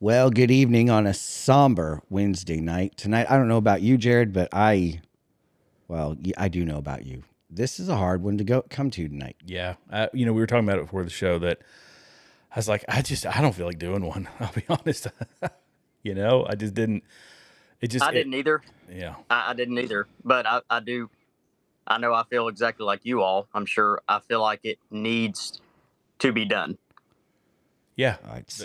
Well, good evening on a somber Wednesday night. Tonight, I don't know about you, Jared, but I do know about you. This is a hard one to come to tonight. Yeah. We were talking about it before the show that I was like, I don't feel like doing one. I'll be honest. I just didn't. I didn't either. Yeah. I didn't either. But I do. I know I feel exactly like you all. I'm sure I feel like it needs to be done. Yeah.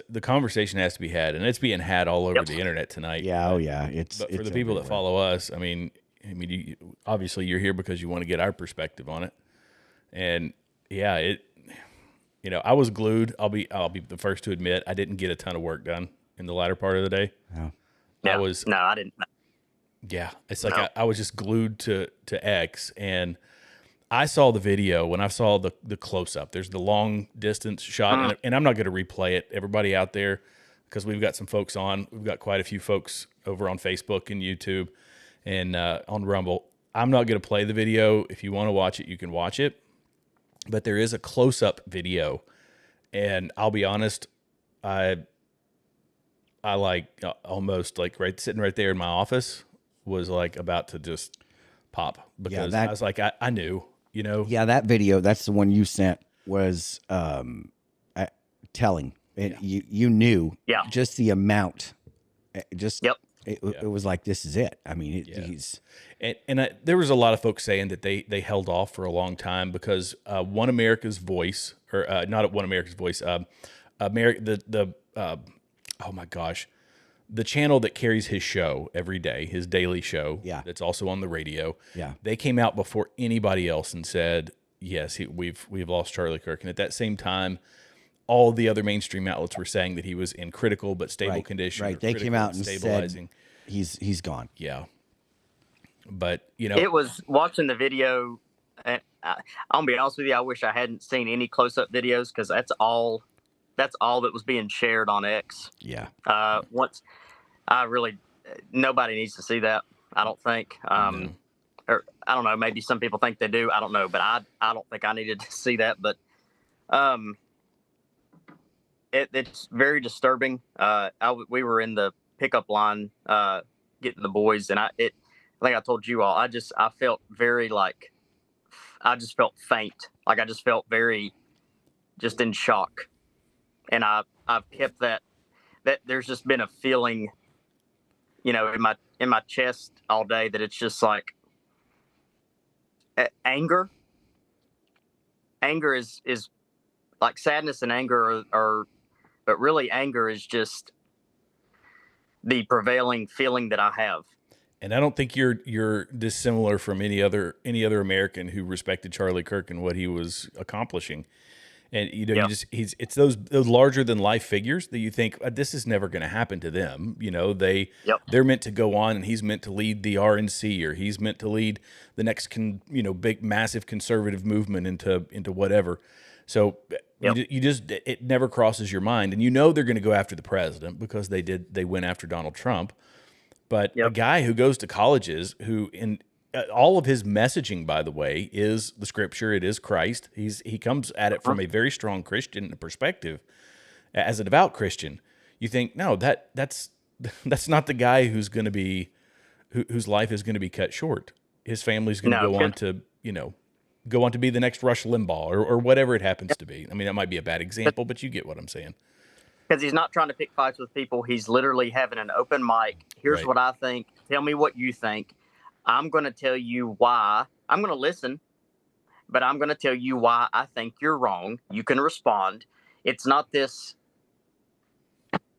The conversation has to be had, and it's being had all over the internet tonight. Yeah. Yeah. But for the people that follow us, I mean, obviously you're here because you want to get our perspective on it. And yeah, I was glued. I'll be the first to admit I didn't get a ton of work done in the latter part of the day. Oh. I didn't. Yeah, it's like I was just glued to X, and I saw the video when I saw the close up. There's the long distance shot, and I'm not going to replay it. Everybody out there, because we've got some folks on. We've got quite a few folks over on Facebook and YouTube and on Rumble. I'm not going to play the video. If you want to watch it, you can watch it. But there is a close up video, and I'll be honest, I like almost like sitting right there in my office was like about to just pop because I was like, I knew, Yeah, that video, that's the one you sent, was telling. You knew just the amount. It was like, this is it. I mean, he's... And there was a lot of folks saying that they held off for a long time because One America's Voice, or not One America's Voice, oh my gosh, the channel that carries his show every day, his daily show, that's also on the radio. Yeah, they came out before anybody else and said, yes, we've lost Charlie Kirk. And at that same time, all the other mainstream outlets were saying that he was in critical but stable condition. Right, they came out and stabilizing. Said he's gone. Yeah, but it was watching the video. And I'll be honest with you, I wish I hadn't seen any close-up videos because that's all that was being shared on X. Yeah. Nobody needs to see that. I don't think. Or I don't know. Maybe some people think they do. I don't know, but I don't think I needed to see that. But it's very disturbing. We were in the pickup line getting the boys, and I think I told you all. I felt very I just felt faint. Like I just felt very just in shock. And I've kept that there's just been a feeling, in my chest all day that it's just like anger. Anger is like sadness and anger are, but really anger is just the prevailing feeling that I have. And I don't think you're dissimilar from any other American who respected Charlie Kirk and what he was accomplishing. And it's those larger than life figures that you think this is never going to happen to them. They're meant to go on, and he's meant to lead the RNC, or he's meant to lead the next big massive conservative movement into whatever. So it never crosses your mind, and they're going to go after the president because they went after Donald Trump. But a guy who goes to colleges who all of his messaging, by the way, is the scripture. It is Christ. He comes at it from a very strong Christian perspective. As a devout Christian, you think, no, that's not the guy who's going to be whose life is going to be cut short. His family's going to go on to be the next Rush Limbaugh or whatever it happens to be. I mean, that might be a bad example, but you get what I'm saying. Because he's not trying to pick fights with people. He's literally having an open mic. Here's what I think. Tell me what you think. I'm going to tell you why. I'm going to listen, but I'm going to tell you why I think you're wrong. You can respond. It's not this,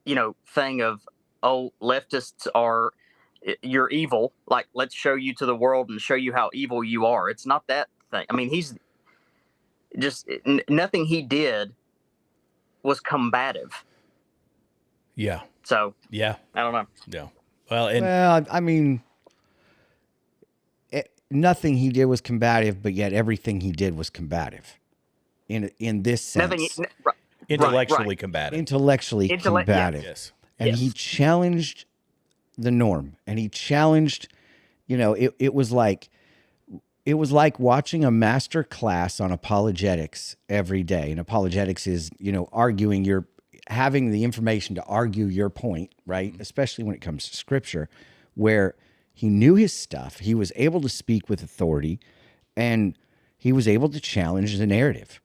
thing of, leftists are, you're evil. Like, let's show you to the world and show you how evil you are. It's not that thing. I mean, he's just, nothing he did was combative. Yeah. So, yeah, I don't know. Yeah. Well, I mean, nothing he did was combative, but yet everything he did was combative. In this sense, intellectually combative. Intellectually combative. Yes. And he challenged the norm, and he challenged. It was like watching a master class on apologetics every day. And apologetics is arguing having the information to argue your point, right? Especially when it comes to scripture, where he knew his stuff, he was able to speak with authority, and he was able to challenge the narrative.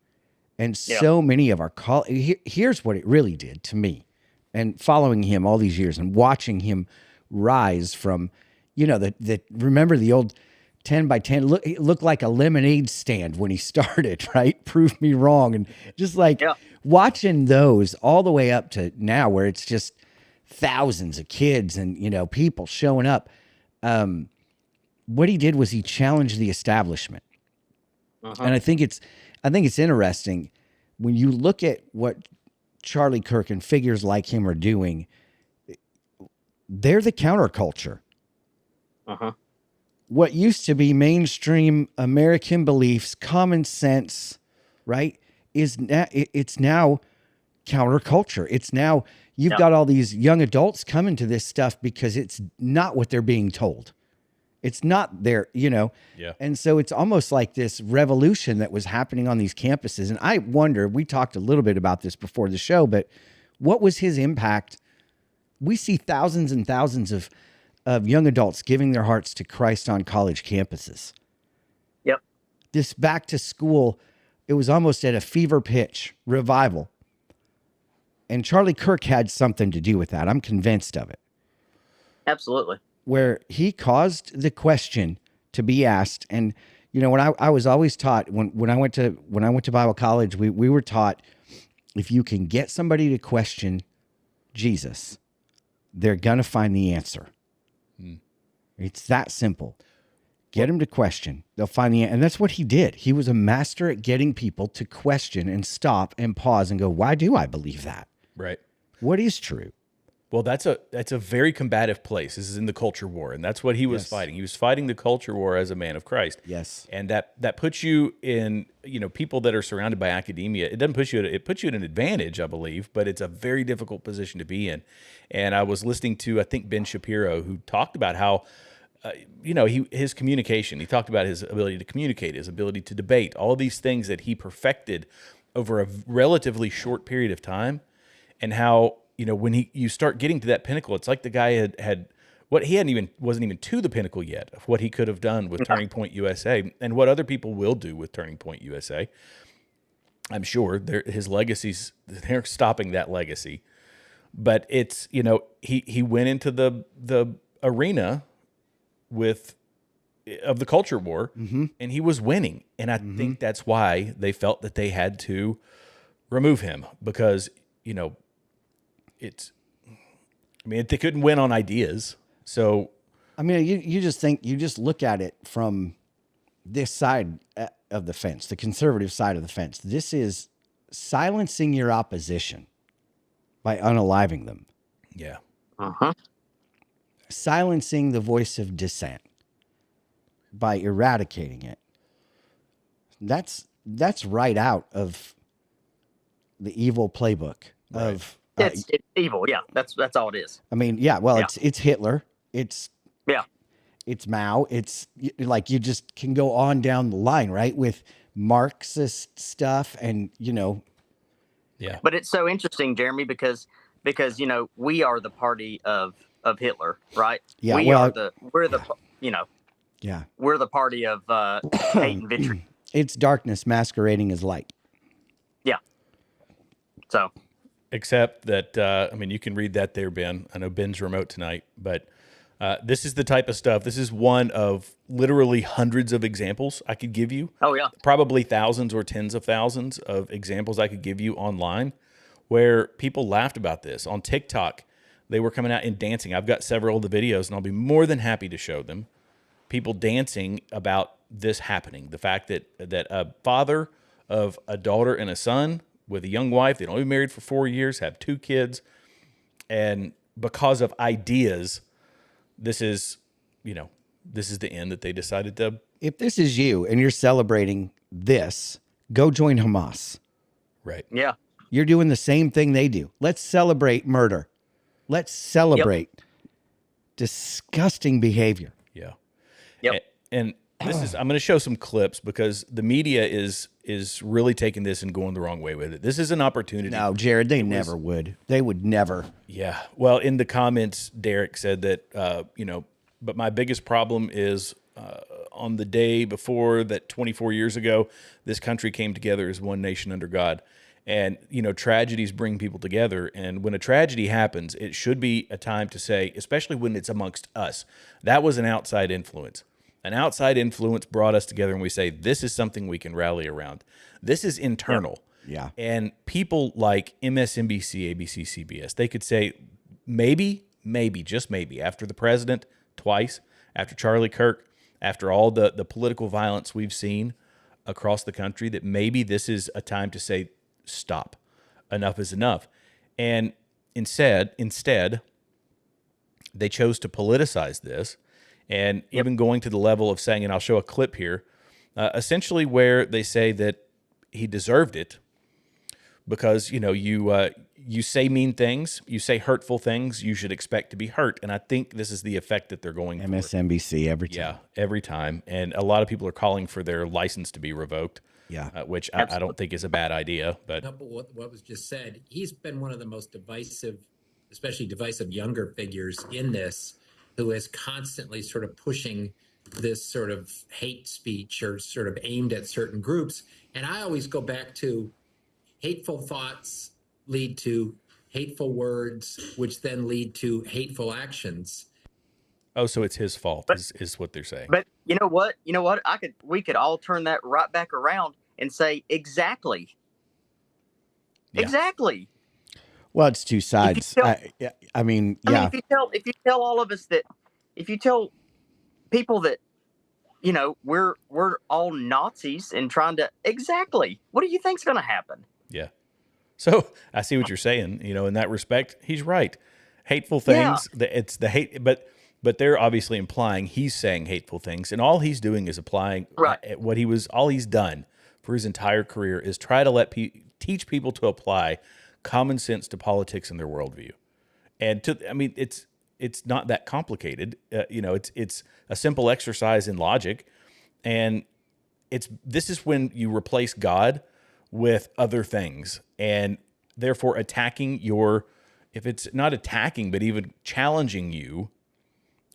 And so many of our here's what it really did to me, and following him all these years and watching him rise from, remember the old 10 by 10 it looked like a lemonade stand when he started, right? Prove me wrong. And just like watching those all the way up to now where it's just thousands of kids and, people showing up. What he did was he challenged the establishment. And I think it's interesting when you look at what Charlie Kirk and figures like him are doing. They're the counterculture. What used to be mainstream American beliefs, common sense, right, it's now counterculture. It's now you've got all these young adults coming to this stuff because it's not what they're being told. It's not their, Yeah. And so it's almost like this revolution that was happening on these campuses. And I wonder, we talked a little bit about this before the show, but what was his impact? We see thousands and thousands of young adults giving their hearts to Christ on college campuses. Yep. This back to school, it was almost at a fever pitch revival. And Charlie Kirk had something to do with that. I'm convinced of it. Absolutely. Where he caused the question to be asked. And, when I was always taught when I went to Bible college, we were taught if you can get somebody to question Jesus, they're going to find the answer. It's that simple. Get them to question. They'll find the answer. And that's what he did. He was a master at getting people to question and stop and pause and go, why do I believe that? Right. What is true? Well, that's a very combative place. This is in the culture war, and that's what he was fighting. He was fighting the culture war as a man of Christ. Yes. And that puts you in, people that are surrounded by academia. It doesn't put you it puts you at an advantage, I believe, but it's a very difficult position to be in. And I was listening to, I think, Ben Shapiro, who talked about how his communication. He talked about his ability to communicate, his ability to debate, all of these things that he perfected over a relatively short period of time, and how when you start getting to that pinnacle, it's like the guy had what he wasn't even to the pinnacle yet of what he could have done with Turning Point USA and what other people will do with Turning Point USA. I'm sure his legacies, they're stopping that legacy, but it's he went into the arena of the culture war, and he was winning, and I think that's why they felt that they had to remove him because they couldn't win on ideas. So, you just look at it from this side of the fence, the conservative side of the fence. This is silencing your opposition by unaliving them. Yeah. Silencing the voice of dissent by eradicating it. That's right out of the evil playbook of. It's evil. Yeah, that's all it is. It's Hitler. It's Mao. It's like you just can go on down the line, right? With Marxist stuff and, Yeah. But it's so interesting, Jeremy, because we are the party of Hitler, right? Yeah. We're the party of hate and vitriol. It's darkness masquerading as light. Yeah. So. Except that, you can read that there, Ben. I know Ben's remote tonight, but this is the type of stuff. This is one of literally hundreds of examples I could give you. Oh, yeah. Probably thousands or tens of thousands of examples I could give you online where people laughed about this. On TikTok, they were coming out and dancing. I've got several of the videos, and I'll be more than happy to show them. People dancing about this happening. The fact that a father of a daughter and a son with a young wife, they'd only been married for 4 years, have 2 kids, and because of ideas, this is the end that they decided to. If this is you and you're celebrating this, go join Hamas. Right. Yeah. You're doing the same thing they do. Let's celebrate murder. Let's celebrate disgusting behavior. Yeah. Yep. And I'm going to show some clips because the media is really taking this and going the wrong way with it. This is an opportunity. No, Jared, they never would. They would never. Yeah. Well, in the comments, Derek said that, but my biggest problem is on the day before that 24 years ago, this country came together as one nation under God. And, tragedies bring people together. And when a tragedy happens, it should be a time to say, especially when it's amongst us, that was an outside influence. An outside influence brought us together, and we say, this is something we can rally around. This is internal. Yeah. And people like MSNBC, ABC, CBS, they could say, maybe, just maybe, after the president twice, after Charlie Kirk, after all the political violence we've seen across the country, that maybe this is a time to say, stop. Enough is enough. And instead, they chose to politicize this, and even going to the level of saying, and I'll show a clip here, essentially where they say that he deserved it because, you say mean things, you say hurtful things, you should expect to be hurt. And I think this is the effect that they're going for. MSNBC every time. Yeah, every time. And a lot of people are calling for their license to be revoked. Yeah. Which I don't think is a bad idea. But what was just said, he's been one of the most divisive, especially divisive younger figures in this, who is constantly sort of pushing this sort of hate speech or sort of aimed at certain groups. And I always go back to hateful thoughts lead to hateful words, which then lead to hateful actions. Oh, so it's his fault is what they're saying. But you know what? We could all turn that right back around and say exactly. Yeah. Exactly. Well, it's two sides. If you tell all of us that, if you tell people that, we're all Nazis and trying to, exactly, what do you think's going to happen? Yeah. So I see what you're saying. In that respect, he's right. Hateful things. Yeah. It's the hate, but they're obviously implying he's saying hateful things, and all he's doing is applying all he's done for his entire career is try to teach people to apply common sense to politics and their worldview. And it's not that complicated. It's a simple exercise in logic, and this is when you replace God with other things, and therefore attacking if it's not attacking, but even challenging you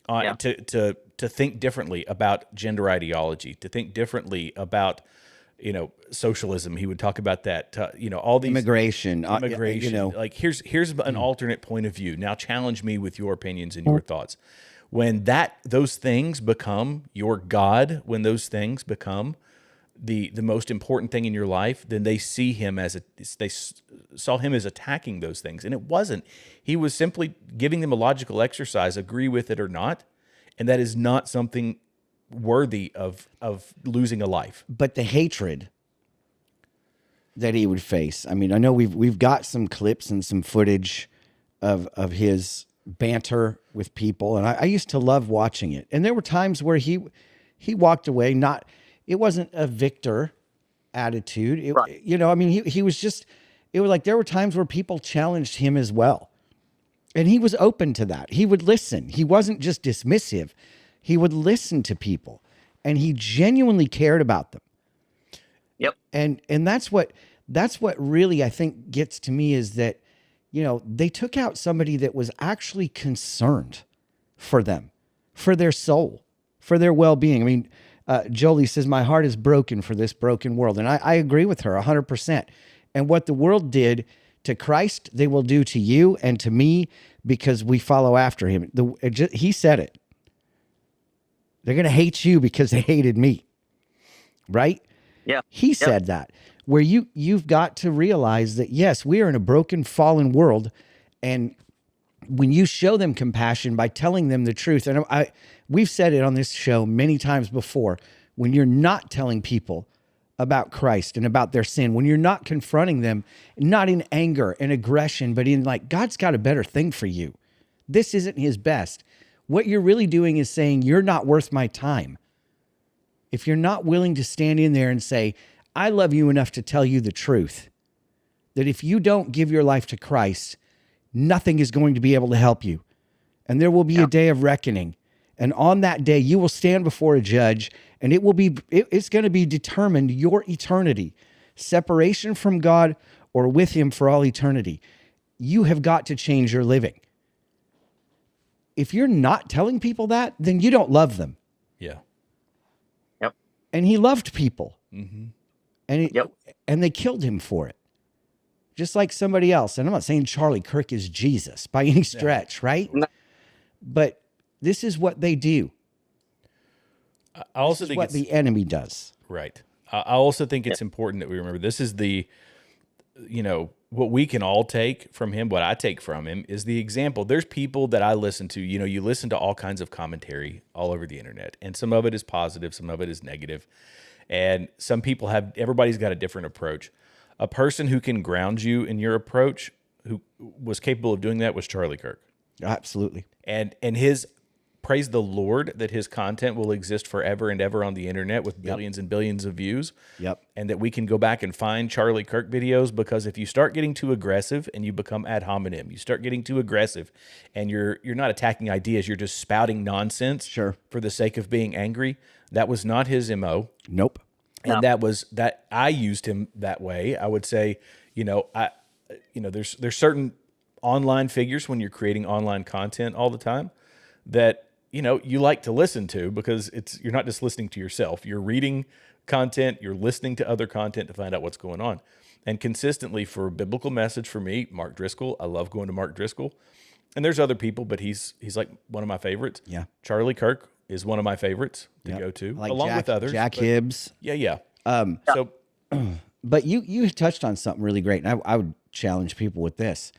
to think differently about gender ideology, to think differently about socialism. He would talk about that. All these immigration. Like here's an alternate point of view. Now challenge me with your opinions and your thoughts. When those things become your God, when those things become the most important thing in your life, then they see him they saw him as attacking those things. And it wasn't. He was simply giving them a logical exercise, agree with it or not. And that is not something worthy of losing a life. But the hatred that he would face. I mean, I know we've got some clips and some footage of his banter with people, and I used to love watching it. And there were times where he walked away, it wasn't a victor attitude. He was just, it was like there were times where people challenged him as well. And he was open to that. He would listen. He wasn't just dismissive. He would listen to people, and he genuinely cared about them. Yep. And that's what really I think gets to me is that, they took out somebody that was actually concerned for them, for their soul, for their well-being. I mean, Jolie says, my heart is broken for this broken world. And I agree with her 100%. And what the world did to Christ, they will do to you and to me because we follow after him. He said it. They're going to hate you because they hated me. Right? Yeah. He said that. Where you've got to realize that, yes, we are in a broken, fallen world. And when you show them compassion by telling them the truth, and we've said it on this show many times before, when you're not telling people about Christ and about their sin, when you're not confronting them, not in anger and aggression, but in like, God's got a better thing for you. This isn't his best. What you're really doing is saying, you're not worth my time. If you're not willing to stand in there and say, I love you enough to tell you the truth, that if you don't give your life to Christ, nothing is going to be able to help you. And there will be a day of reckoning. And on that day, you will stand before a judge, and it's going to be determined your eternity, separation from God or with him for all eternity. You have got to change your living. If you're not telling people that, then you don't love them. Yeah. Yep. And he loved people. Mm-hmm. And they killed him for it. Just like somebody else. And I'm not saying Charlie Kirk is Jesus by any stretch, right? No. But this is what they do. I also think what the enemy does. Right. I also think it's important that we remember this is what we can all take from him, what I take from him is the example. There's people that I listen to, you listen to all kinds of commentary all over the internet, and some of it is positive, some of it is negative. And some people everybody's got a different approach. A person who can ground you in your approach, who was capable of doing that, was Charlie Kirk. Absolutely. And his, praise the Lord that his content will exist forever and ever on the internet with billions and billions of views. Yep. And that we can go back and find Charlie Kirk videos, because if you start getting too aggressive and you become ad hominem, you start getting too aggressive and you're not attacking ideas, you're just spouting nonsense for the sake of being angry. That was not his MO. Nope. And that I used him that way. I would say, there's certain online figures when you're creating online content all the time that you like to listen to, because you're not just listening to yourself. You're reading content, you're listening to other content to find out what's going on. And consistently, for a biblical message, for me, Mark Driscoll, I love going to Mark Driscoll. And there's other people, but he's like one of my favorites. Yeah. Charlie Kirk is one of my favorites to go to, like along with others. Jack Hibbs. Yeah. But you touched on something really great, and I would challenge people with this.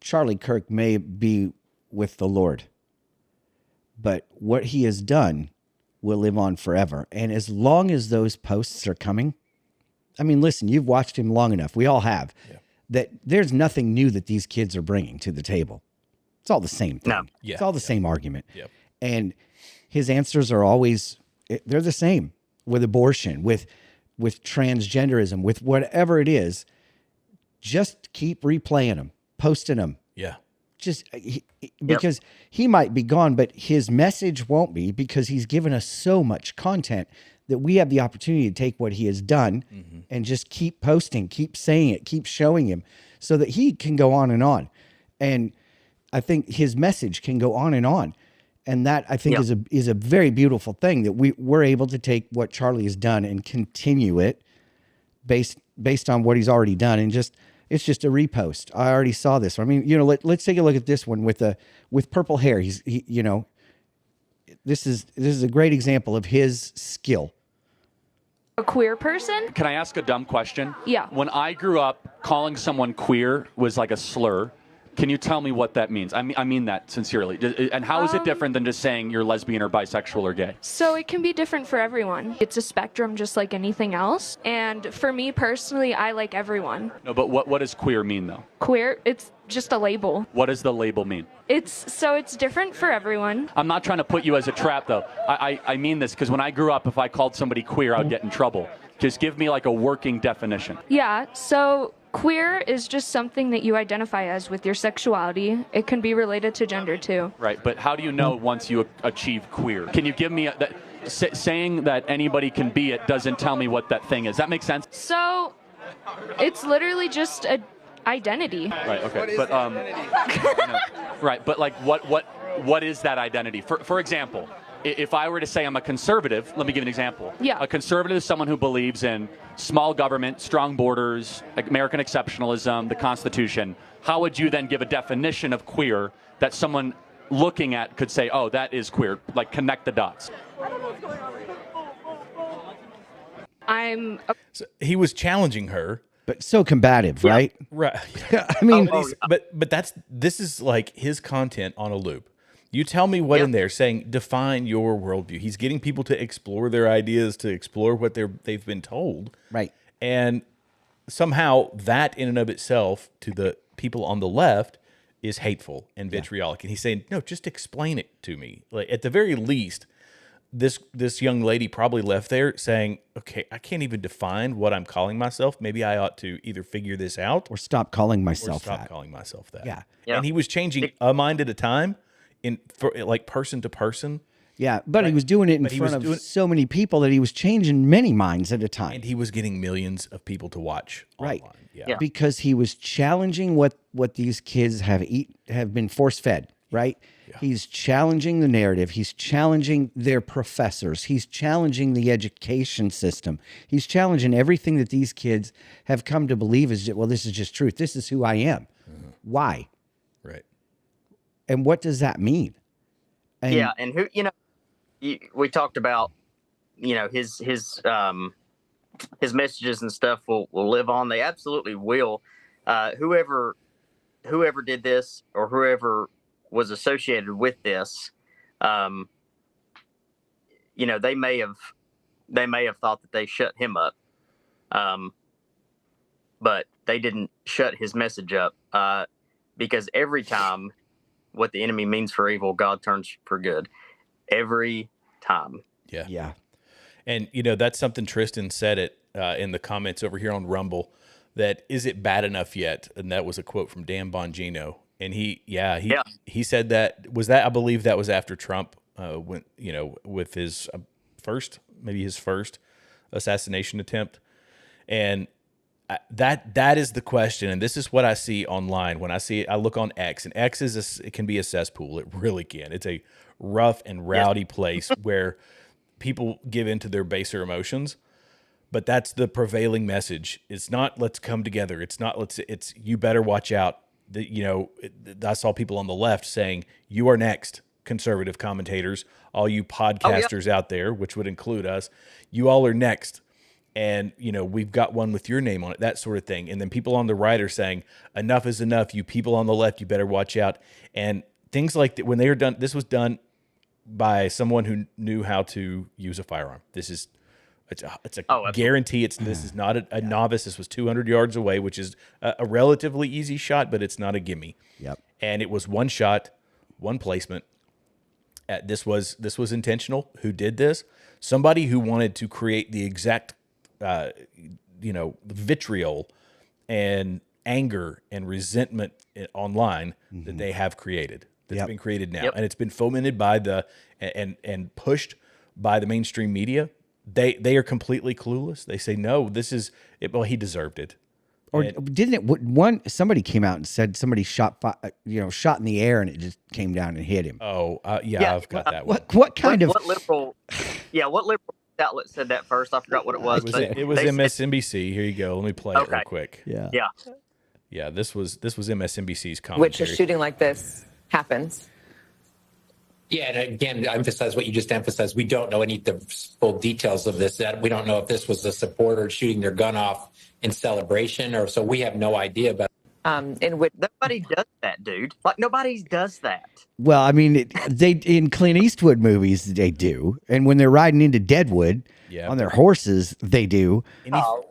Charlie Kirk may be with the Lord, but what he has done will live on forever. And as long as those posts are coming, I mean, listen, you've watched him long enough. We all have. Yeah. That there's nothing new that these kids are bringing to the table. It's all the same thing. No. Yeah. It's all the same argument. Yep. And his answers are always, they're the same with abortion, with transgenderism, with whatever it is. Just keep replaying them, posting them. Yeah. Because he might be gone, but his message won't be, because he's given us so much content that we have the opportunity to take what he has done and just keep posting, keep saying it, keep showing him, so that he can go on and on. And I think his message can go on and on. And that, I think, is a very beautiful thing, that we're able to take what Charlie has done and continue it based on what he's already done. And it's just a repost. I already saw this. I mean, let's take a look at this one with purple hair. This is a great example of his skill. A queer person? Can I ask a dumb question? Yeah. When I grew up, calling someone queer was like a slur. Can you tell me what that means? I mean that sincerely. And how is it different than just saying you're lesbian or bisexual or gay? So it can be different for everyone. It's a spectrum just like anything else. And for me personally, I like everyone. No, but what does queer mean, though? Queer, it's just a label. What does the label mean? It's different for everyone. I'm not trying to put you as a trap, though. I mean this, because when I grew up, if I called somebody queer, I'd get in trouble. Just give me like a working definition. Yeah, so queer is just something that you identify as with your sexuality. It can be related to gender too. Right, but how do you know once you achieve queer? Can you give me saying that anybody can be it doesn't tell me what that thing is. That makes sense? So it's literally just a identity. Right, okay. But right, but like what is that identity? For example, if I were to say I'm a conservative, let me give you an example. Yeah. A conservative is someone who believes in small government, strong borders, American exceptionalism, the Constitution. How would you then give a definition of queer that someone looking at could say, oh, that is queer, like connect the dots? So he was challenging her. But so combative, right? Right. I mean, but this is like his content on a loop. You tell me what in there saying, define your worldview. He's getting people to explore their ideas, to explore what they've been told. Right. And somehow that in and of itself to the people on the left is hateful and vitriolic. And he's saying, no, just explain it to me. Like, at the very least, this young lady probably left there saying, okay, I can't even define what I'm calling myself. Maybe I ought to either figure this out or stop calling myself that. Yeah. And he was changing a mind at a time like person to person. Yeah, but he was doing it in but he was front of doing- so many people that he was changing many minds at a time. And he was getting millions of people to watch Right. online. Yeah. Because he was challenging what these kids have been force fed, right? Yeah. He's challenging the narrative. He's challenging their professors. He's challenging the education system. He's challenging everything that these kids have come to believe is, well, this is just truth. This is who I am. Why? Right. And what does that mean? And yeah, and who we talked about, his messages and stuff will live on. They absolutely will. Whoever did this or whoever was associated with this, they may have thought that they shut him up, but they didn't shut his message up, because every time what the enemy means for evil, God turns for good. Every time. Yeah. yeah. And, that's something Tristan said it in the comments over here on Rumble, that is it bad enough yet? And that was a quote from Dan Bongino. And he said that, I believe that was after Trump went, with his first assassination attempt. And that is the question. And this is what I see online when I see it. I look on X, and X it can be a cesspool. It really can. It's a rough and rowdy place where people give into their baser emotions, but that's the prevailing message. It's not, let's come together. It's not, it's, you better watch out. I saw people on the left saying, you are next, conservative commentators, all you podcasters out there, which would include us, you all are next. And, we've got one with your name on it, that sort of thing. And then people on the right are saying, enough is enough. You people on the left, you better watch out. And things like that, when they were done, this was done by someone who knew how to use a firearm. It's a guarantee. This is not a novice. This was 200 yards away, which is a relatively easy shot, but it's not a gimme. Yep. And it was one shot, one placement. This was intentional. Who did this? Somebody who wanted to create the exact, vitriol and anger and resentment online that they have created. That's been created now, and it's been fomented by and pushed by the mainstream media. They are completely clueless. They say, no, this is it. Well, he deserved it. Or didn't it? Somebody came out and said somebody shot in the air and it just came down and hit him. Oh, I've got that one. What kind of what liberal outlet said that first? I forgot what it was. It was MSNBC. Here you go. Let me play it real quick. Yeah. This was MSNBC's commentary. Which a shooting like this happens. Yeah, and again, I emphasize what you just emphasized. We don't know any of the full details of this. We don't know if this was a supporter shooting their gun off in celebration, or so we have no idea. But in which nobody does that, dude. Like nobody does that. Well, I mean, they in Clint Eastwood movies they do, and when they're riding into Deadwood on their horses, they do.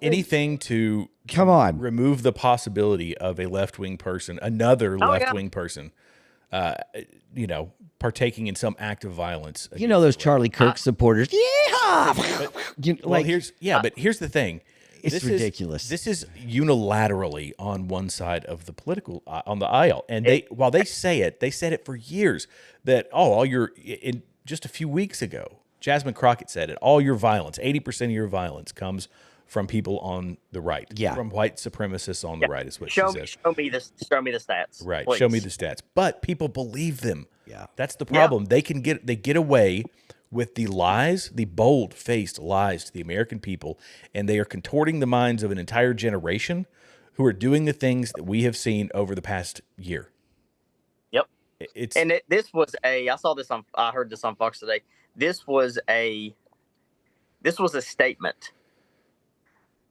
Anything to come on, remove the possibility of a left-wing person, another left-wing person, partaking in some act of violence. Those Charlie Kirk supporters. Yeah. But here's the thing. It's ridiculous. This is unilaterally on one side of the political on the aisle, and while they said it for years that just a few weeks ago, Jasmine Crockett said it. All your violence, 80% of your violence comes from people on the right. Yeah, from white supremacists on the right is what she says. Show me the stats. Right. Please. Show me the stats. But people believe them. Yeah, that's the problem. They get away with the lies, the bold-faced lies to the American people, and they are contorting the minds of an entire generation who are doing the things that we have seen over the past year. Yep. I heard this on Fox today. This was a statement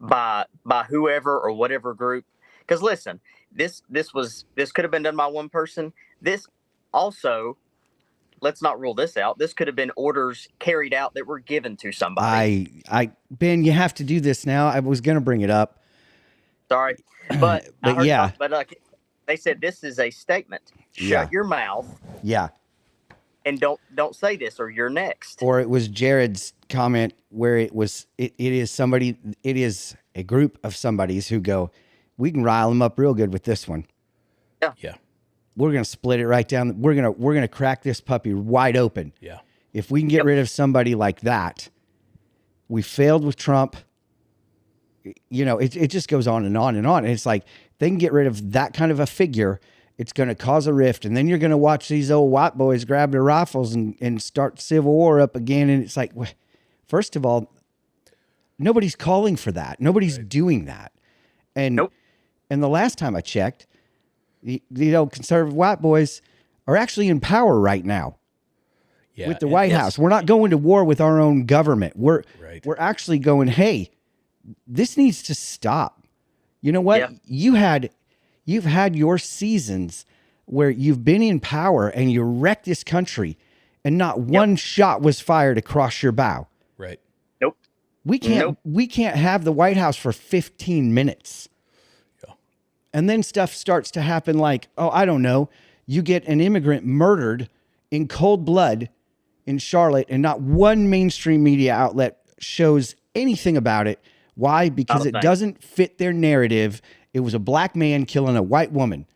by whoever or whatever group. Because listen, this could have been done by one person. This also, let's not rule this out. This could have been orders carried out that were given to somebody. Ben, you have to do this now. I was going to bring it up. Sorry, but yeah. They said this is a statement. Shut your mouth. Yeah. And don't say this or you're next. Or it was Jared's comment where it is a group of somebodies who go, we can rile them up real good with this one. Yeah. we're gonna split it right down. We're gonna crack this puppy wide open. Yeah. If we can get rid of somebody like that, we failed with Trump. You know, it just goes on and on and on. And it's like they can get rid of that kind of a figure. It's going to cause a rift. And then you're going to watch these old white boys grab their rifles and start civil war up again. And it's like, first of all, nobody's calling for that. Nobody's doing that. And and the last time I checked, conservative white boys are actually in power right now. Yeah. With the White House. We're not going to war with our own government. We're actually going, hey, this needs to stop. You know what? Yeah. You've had your seasons where you've been in power and you wrecked this country and not one shot was fired across your bow. Right. Nope. We can't have the White House for 15 minutes. Yeah. And then stuff starts to happen like, oh, I don't know. You get an immigrant murdered in cold blood in Charlotte and not one mainstream media outlet shows anything about it. Why? Because it doesn't fit their narrative. It was a black man killing a white woman.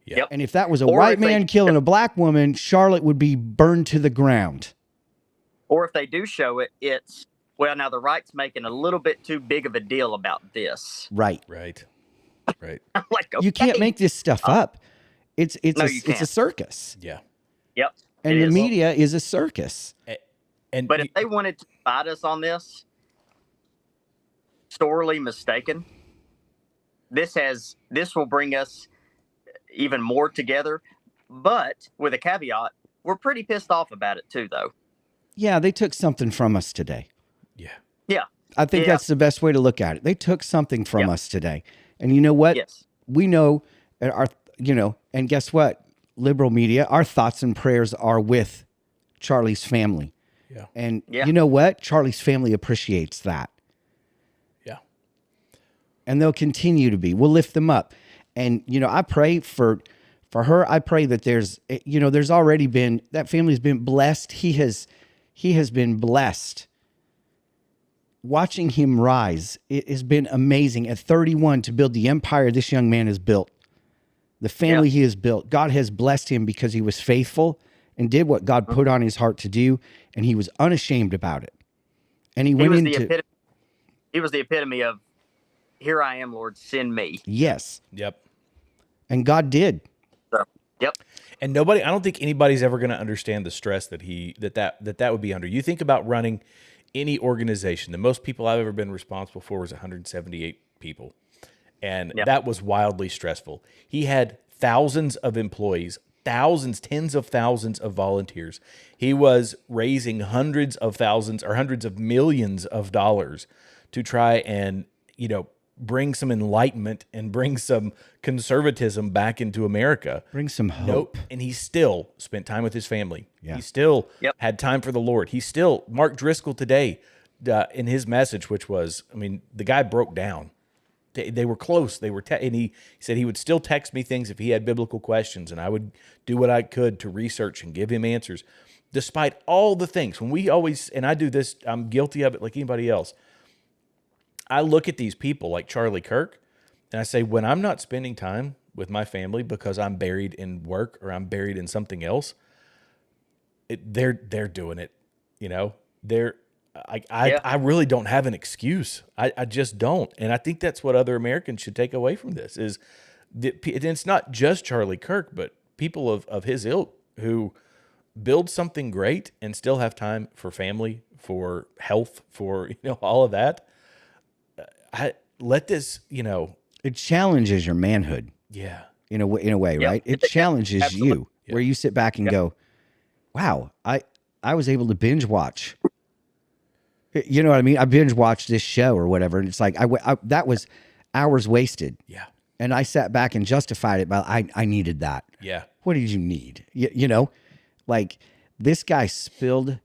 Yep. And if that was a white man killing a black woman, Charlotte would be burned to the ground. Or if they do show it, it's, well, now the right's making a little bit too big of a deal about this. Right. Right. Right. I'm like, okay. You can't make this stuff up. It's a circus. Yeah. Yep. And the media is a circus. But if they wanted to fight us on this, sorely mistaken. This will bring us even more together, but with a caveat, we're pretty pissed off about it too, though. Yeah, they took something from us today. Yeah. Yeah. I think that's the best way to look at it. They took something from us today. And you know what? Yes. We know and guess what? Liberal media, our thoughts and prayers are with Charlie's family. Yeah. And you know what? Charlie's family appreciates that. Yeah. And they'll continue to be. We'll lift them up. And, I pray for her. I pray that there's already been, that family's been blessed. He has been blessed. Watching him rise, it has been amazing. At 31, to build the empire this young man has built, the family he has built. God has blessed him because he was faithful and did what God put on his heart to do, and he was unashamed about it. And he was the epitome of, here I am, Lord, send me. Yes. Yep. And God did. So, yep. And I don't think anybody's ever going to understand the stress that that would be under. You think about running any organization. The most people I've ever been responsible for was 178 people. And that was wildly stressful. He had thousands of employees, tens of thousands of volunteers. He was raising hundreds of thousands or hundreds of millions of dollars to try and, bring some enlightenment and bring some conservatism back into America. Bring some hope. And he still spent time with his family. Yeah. He still had time for the Lord. Mark Driscoll today, in his message, which was, the guy broke down. They were close. And he said he would still text me things if he had biblical questions, and I would do what I could to research and give him answers, despite all the things. When we always, and I do this, I'm guilty of it like anybody else. I look at these people like Charlie Kirk, and I say, when I'm not spending time with my family because I'm buried in work or I'm buried in something else, they're doing it. I really don't have an excuse. I just don't. And I think that's what other Americans should take away from this is that it's not just Charlie Kirk, but people of his ilk who build something great and still have time for family, for health, for, all of that. It challenges your manhood. Yeah. In a way, right? It challenges you where you sit back and go, wow, I was able to binge watch. You know what I mean? I binge watched this show or whatever. And it's like, that was hours wasted. Yeah. And I sat back and justified it by, I needed that. Yeah. What did you need? Like this guy spilled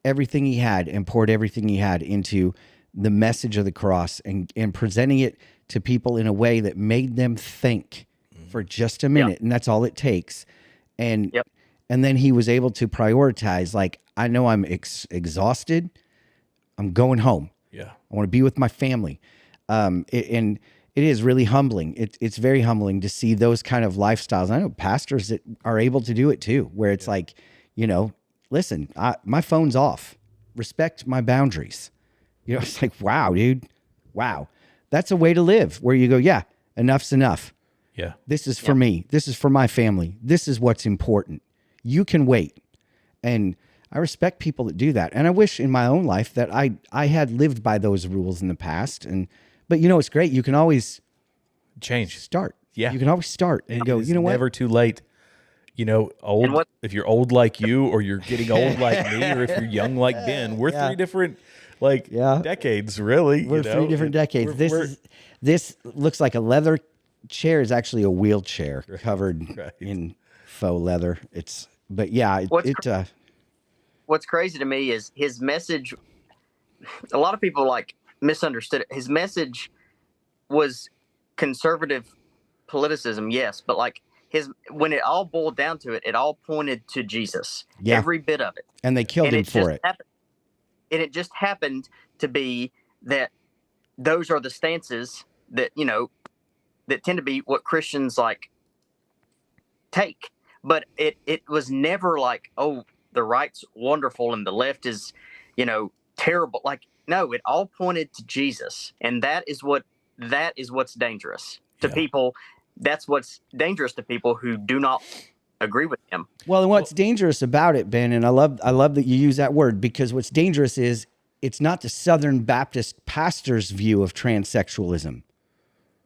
everything he had and poured everything he had into the message of the cross and presenting it to people in a way that made them think for just a minute. And that's all it takes. And then he was able to prioritize, like, I know I'm exhausted. I'm going home. Yeah. I want to be with my family. And It is really humbling. It's very humbling to see those kind of lifestyles. I know pastors that are able to do it too, where it's like, listen, my phone's off. Respect my boundaries. It's like, wow, dude. Wow. That's a way to live where you go, yeah, enough's enough. Yeah. This is for me. This is for my family. This is what's important. You can wait. And I respect people that do that. And I wish in my own life that I had lived by those rules in the past. But it's great. You can always change. Start. Yeah. You can always start and go, you know what? Never too late. Old, if you're old like you, or you're getting old like me, or if you're young like Ben, we're three different decades, really. We're three different decades. This looks like a leather chair is actually a wheelchair covered in faux leather. What's crazy to me is his message. A lot of people misunderstood it. His message was conservative politicism, yes, but when it all boiled down to it, it all pointed to Jesus. Yeah. Every bit of it. And they killed him for it. And it just happened to be that those are the stances that, that tend to be what Christians take. But it was never oh, the right's wonderful and the left is, terrible. No, it all pointed to Jesus. And that is what's dangerous to people. That's what's dangerous to people who do not agree with him. Well, and what's dangerous about it, Ben, and I love that you use that word, because what's dangerous is it's not the Southern Baptist pastor's view of transsexualism,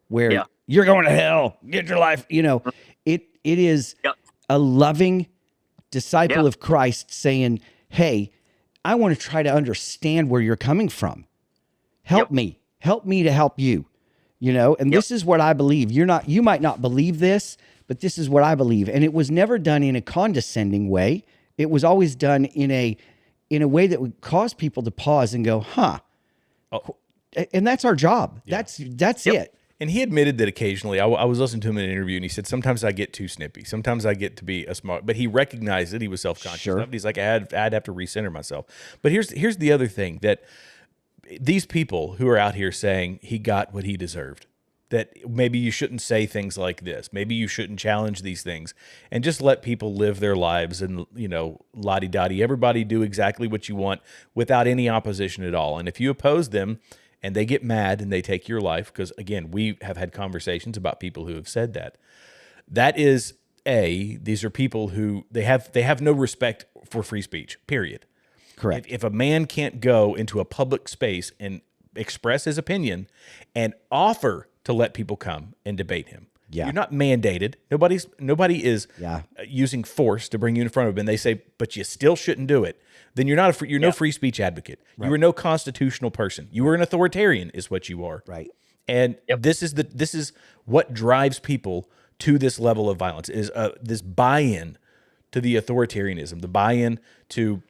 where you're going to hell, get your life. It is a loving disciple of Christ saying, hey, I want to try to understand where you're coming from. Help me to help you. And this is what I believe. You might not believe this, but this is what I believe. And it was never done in a condescending way. It was always done in a way that would cause people to pause and go, huh. Oh. And that's our job. Yeah. That's it. And he admitted that occasionally, I was listening to him in an interview, and he said, sometimes I get too snippy. Sometimes I get to be a smart, but he recognized that he was self-conscious. Sure. He's like, I'd have to recenter myself. But here's the other thing, that these people who are out here saying he got what he deserved, that maybe you shouldn't say things like this, maybe you shouldn't challenge these things, and just let people live their lives and, la-di-da-di, everybody do exactly what you want without any opposition at all. And if you oppose them and they get mad and they take your life, because again, we have had conversations about people who have said that is these are people who they have no respect for free speech, period. Correct. If a man can't go into a public space and express his opinion and offer to let people come and debate him, you're not mandated. Nobody is using force to bring you in front of them. And they say, but you still shouldn't do it. Then you're not no free speech advocate. Right. You are no constitutional person. You are an authoritarian, is what you are. Right. And this is what drives people to this level of violence, is this buy-in to the authoritarianism, the buy-in to.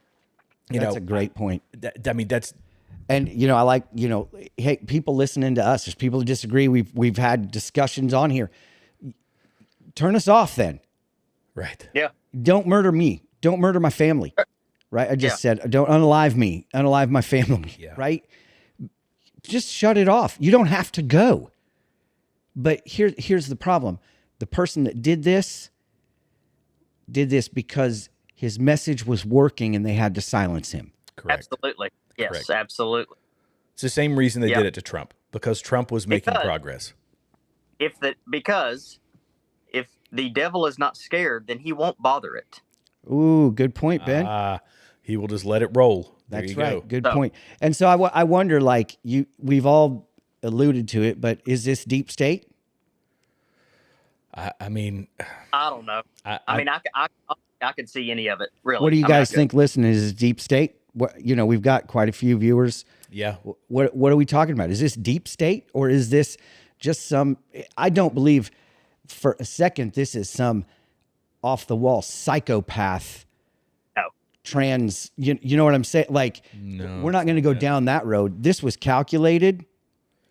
That's a great point. That's. And, I like, hey, people listening to us, there's people who disagree. We've had discussions on here. Turn us off then. Right. Yeah. Don't murder me. Don't murder my family. Right. I just said, don't unalive me, unalive my family. Yeah. Right. Just shut it off. You don't have to go. But here's the problem. The person that did this because his message was working and they had to silence him. Correct. Absolutely. Yes, correct. Absolutely. It's the same reason they did it to Trump, because Trump was making progress. Because if the devil is not scared, then he won't bother it. Ooh, good point, Ben. He will just let it roll. That's right. Good point. And so I wonder, we've all alluded to it, but is this deep state? I mean, I don't know. I could see any of it, really. What do you guys think? Listening, is it deep state? We've got quite a few viewers. Yeah. What are we talking about? Is this deep state, or is this just some? I don't believe for a second this is some off the wall psychopath. No. Trans. You know what I'm saying? No, we're not going to go down that road. This was calculated.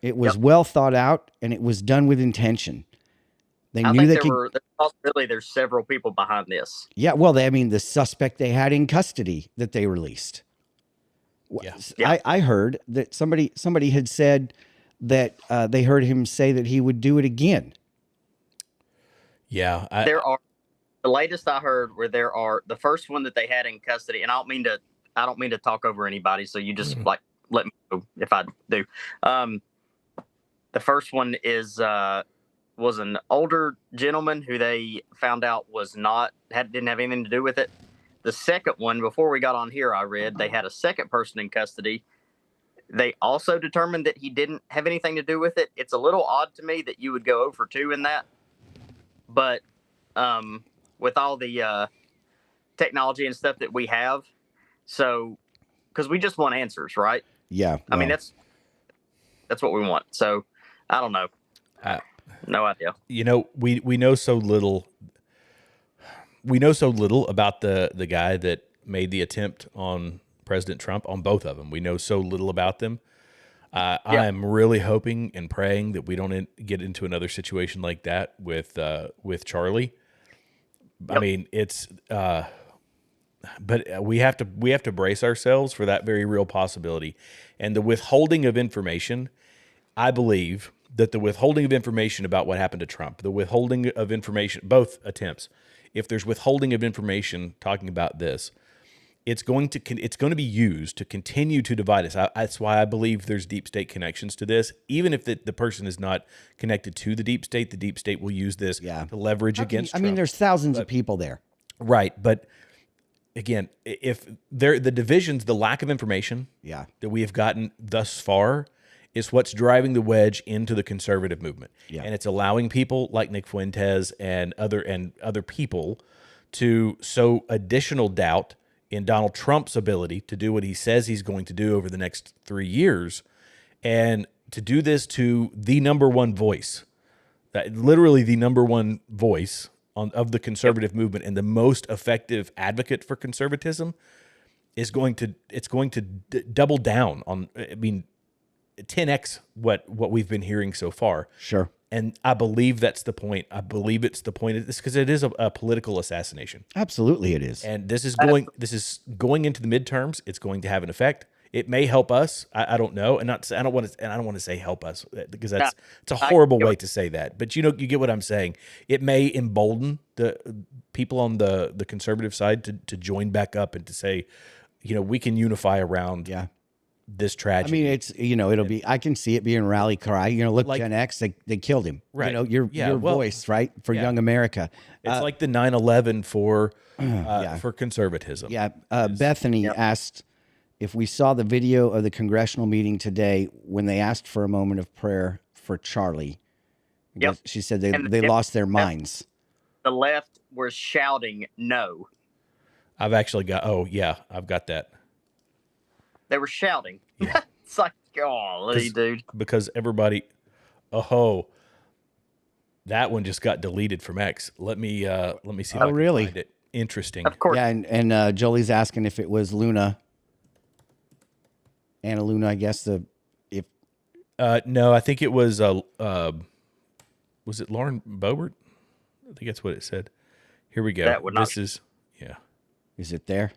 It was well thought out, and it was done with intention. They knew they could. There's several people behind this. Yeah, well, the suspect they had in custody that they released. Yeah. I heard that somebody had said that they heard him say that he would do it again. Yeah. There are the latest I heard where there are the first one that they had in custody, and I don't mean to talk over anybody, so you just like let me know if I do. The first one is was an older gentleman who they found out didn't have anything to do with it. The second one, before we got on here, I read they had a second person in custody. They also determined that he didn't have anything to do with it. It's a little odd to me that you would go over 2 in that, but with all the technology and stuff that we have, so because we just want answers, right? Yeah, I mean that's what we want. So I don't know. No idea. You know, we know so little. We know so little about the guy that made the attempt on President Trump, on both of them. We know so little about them. I am really hoping and praying that we don't get into another situation like that with Charlie. Yep. I mean, it's but we have to brace ourselves for that very real possibility. And the withholding of information, I believe that the withholding of information about what happened to Trump, the withholding of information, both attempts, if there's withholding of information talking about this, it's going to be used to continue to divide us. That's why I believe there's deep state connections to this. Even if the person is not connected to the deep state will use this to leverage against Trump. I mean, there's thousands of people there. Right. But again, if the divisions, the lack of information that we have gotten thus far is what's driving the wedge into the conservative movement. Yeah. And it's allowing people like Nick Fuentes and other people to sow additional doubt in Donald Trump's ability to do what he says he's going to do over the next 3 years, and to do this to the number one voice, literally the number one voice of the conservative movement and the most effective advocate for conservatism is going to double down on, 10x what we've been hearing so far. Sure. And I believe that's the point. I believe it's the point of this because it is a political assassination. Absolutely, it is. And this is going into the midterms. It's going to have an effect. It may help us. I don't know, and I don't want to say help us because it's a horrible way to say that. But you get what I'm saying. It may embolden the people on the conservative side to join back up and to say, we can unify around this tragedy. I mean, it's it'll be. I can see it being a rally cry. Look, like, Gen X, they killed him. Right. Your voice, right, for young America. It's like the 9/11 for conservatism. Yeah. Bethany asked if we saw the video of the congressional meeting today when they asked for a moment of prayer for Charlie. Yep. She said they lost their minds. The left were shouting no. I've actually got. Oh yeah, I've got that. They were shouting. Yeah. It's like, golly, dude. Because everybody, that one just got deleted from X. Let me see if I can find it. Interesting. Of course. Yeah, and Jolie's asking if it was Luna. Anna Luna, I guess no, I think it was it Lauren Boebert? I think that's what it said. Here we go. Is it there?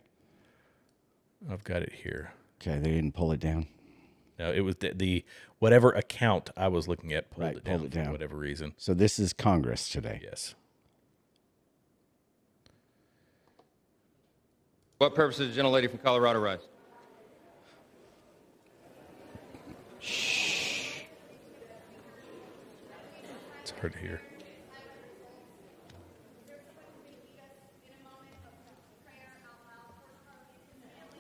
I've got it here. Okay, they didn't pull it down. No, it was the whatever account I was looking at pulled it down for whatever reason. So this is Congress today. Yes. What purpose does the gentlelady from Colorado rise? Shh. It's hard to hear.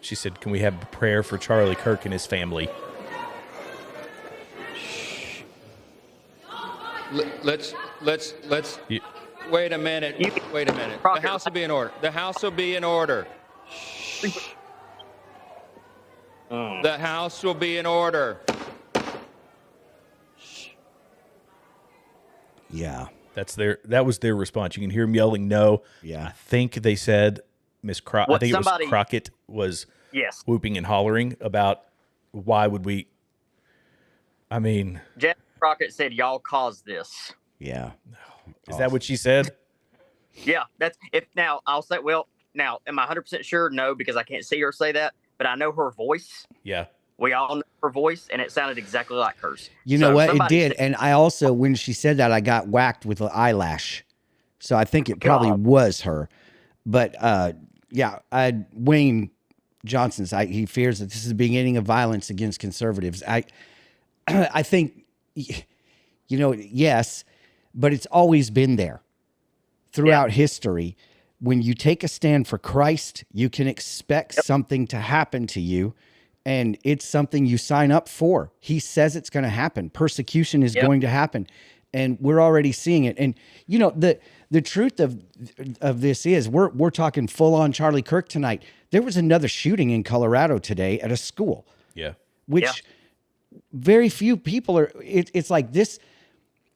She said, "Can we have a prayer for Charlie Kirk and his family?" Let's. Wait a minute. Wait a minute. The House will be in order. The House will be in order. The House will be in order. Yeah. That was their response. You can hear them yelling no. Yeah. I think they said I think it was Crockett was whooping and hollering about why would we. I mean, Jeff Crockett said, "Y'all caused this." Yeah. Is that what she said? Yeah, that's it. Now I'll say, well, now am I 100% sure? No, because I can't see her say that, but I know her voice. Yeah. We all know her voice, and it sounded exactly like hers. You know So what? It somebody did. said- And I also, when she said that, I got whacked with an eyelash. So I think it probably God. was her. But yeah, Wayne Johnson's, he fears that this is the beginning of violence against conservatives. I think, yes, but it's always been there throughout history. When you take a stand for Christ, you can expect something to happen to you, and it's something you sign up for. He says it's going to happen. Persecution is going to happen, and we're already seeing it. And the truth of this is we're talking full on Charlie Kirk tonight. There was another shooting in Colorado today at a school. Yeah. Which very few people are. It's like this.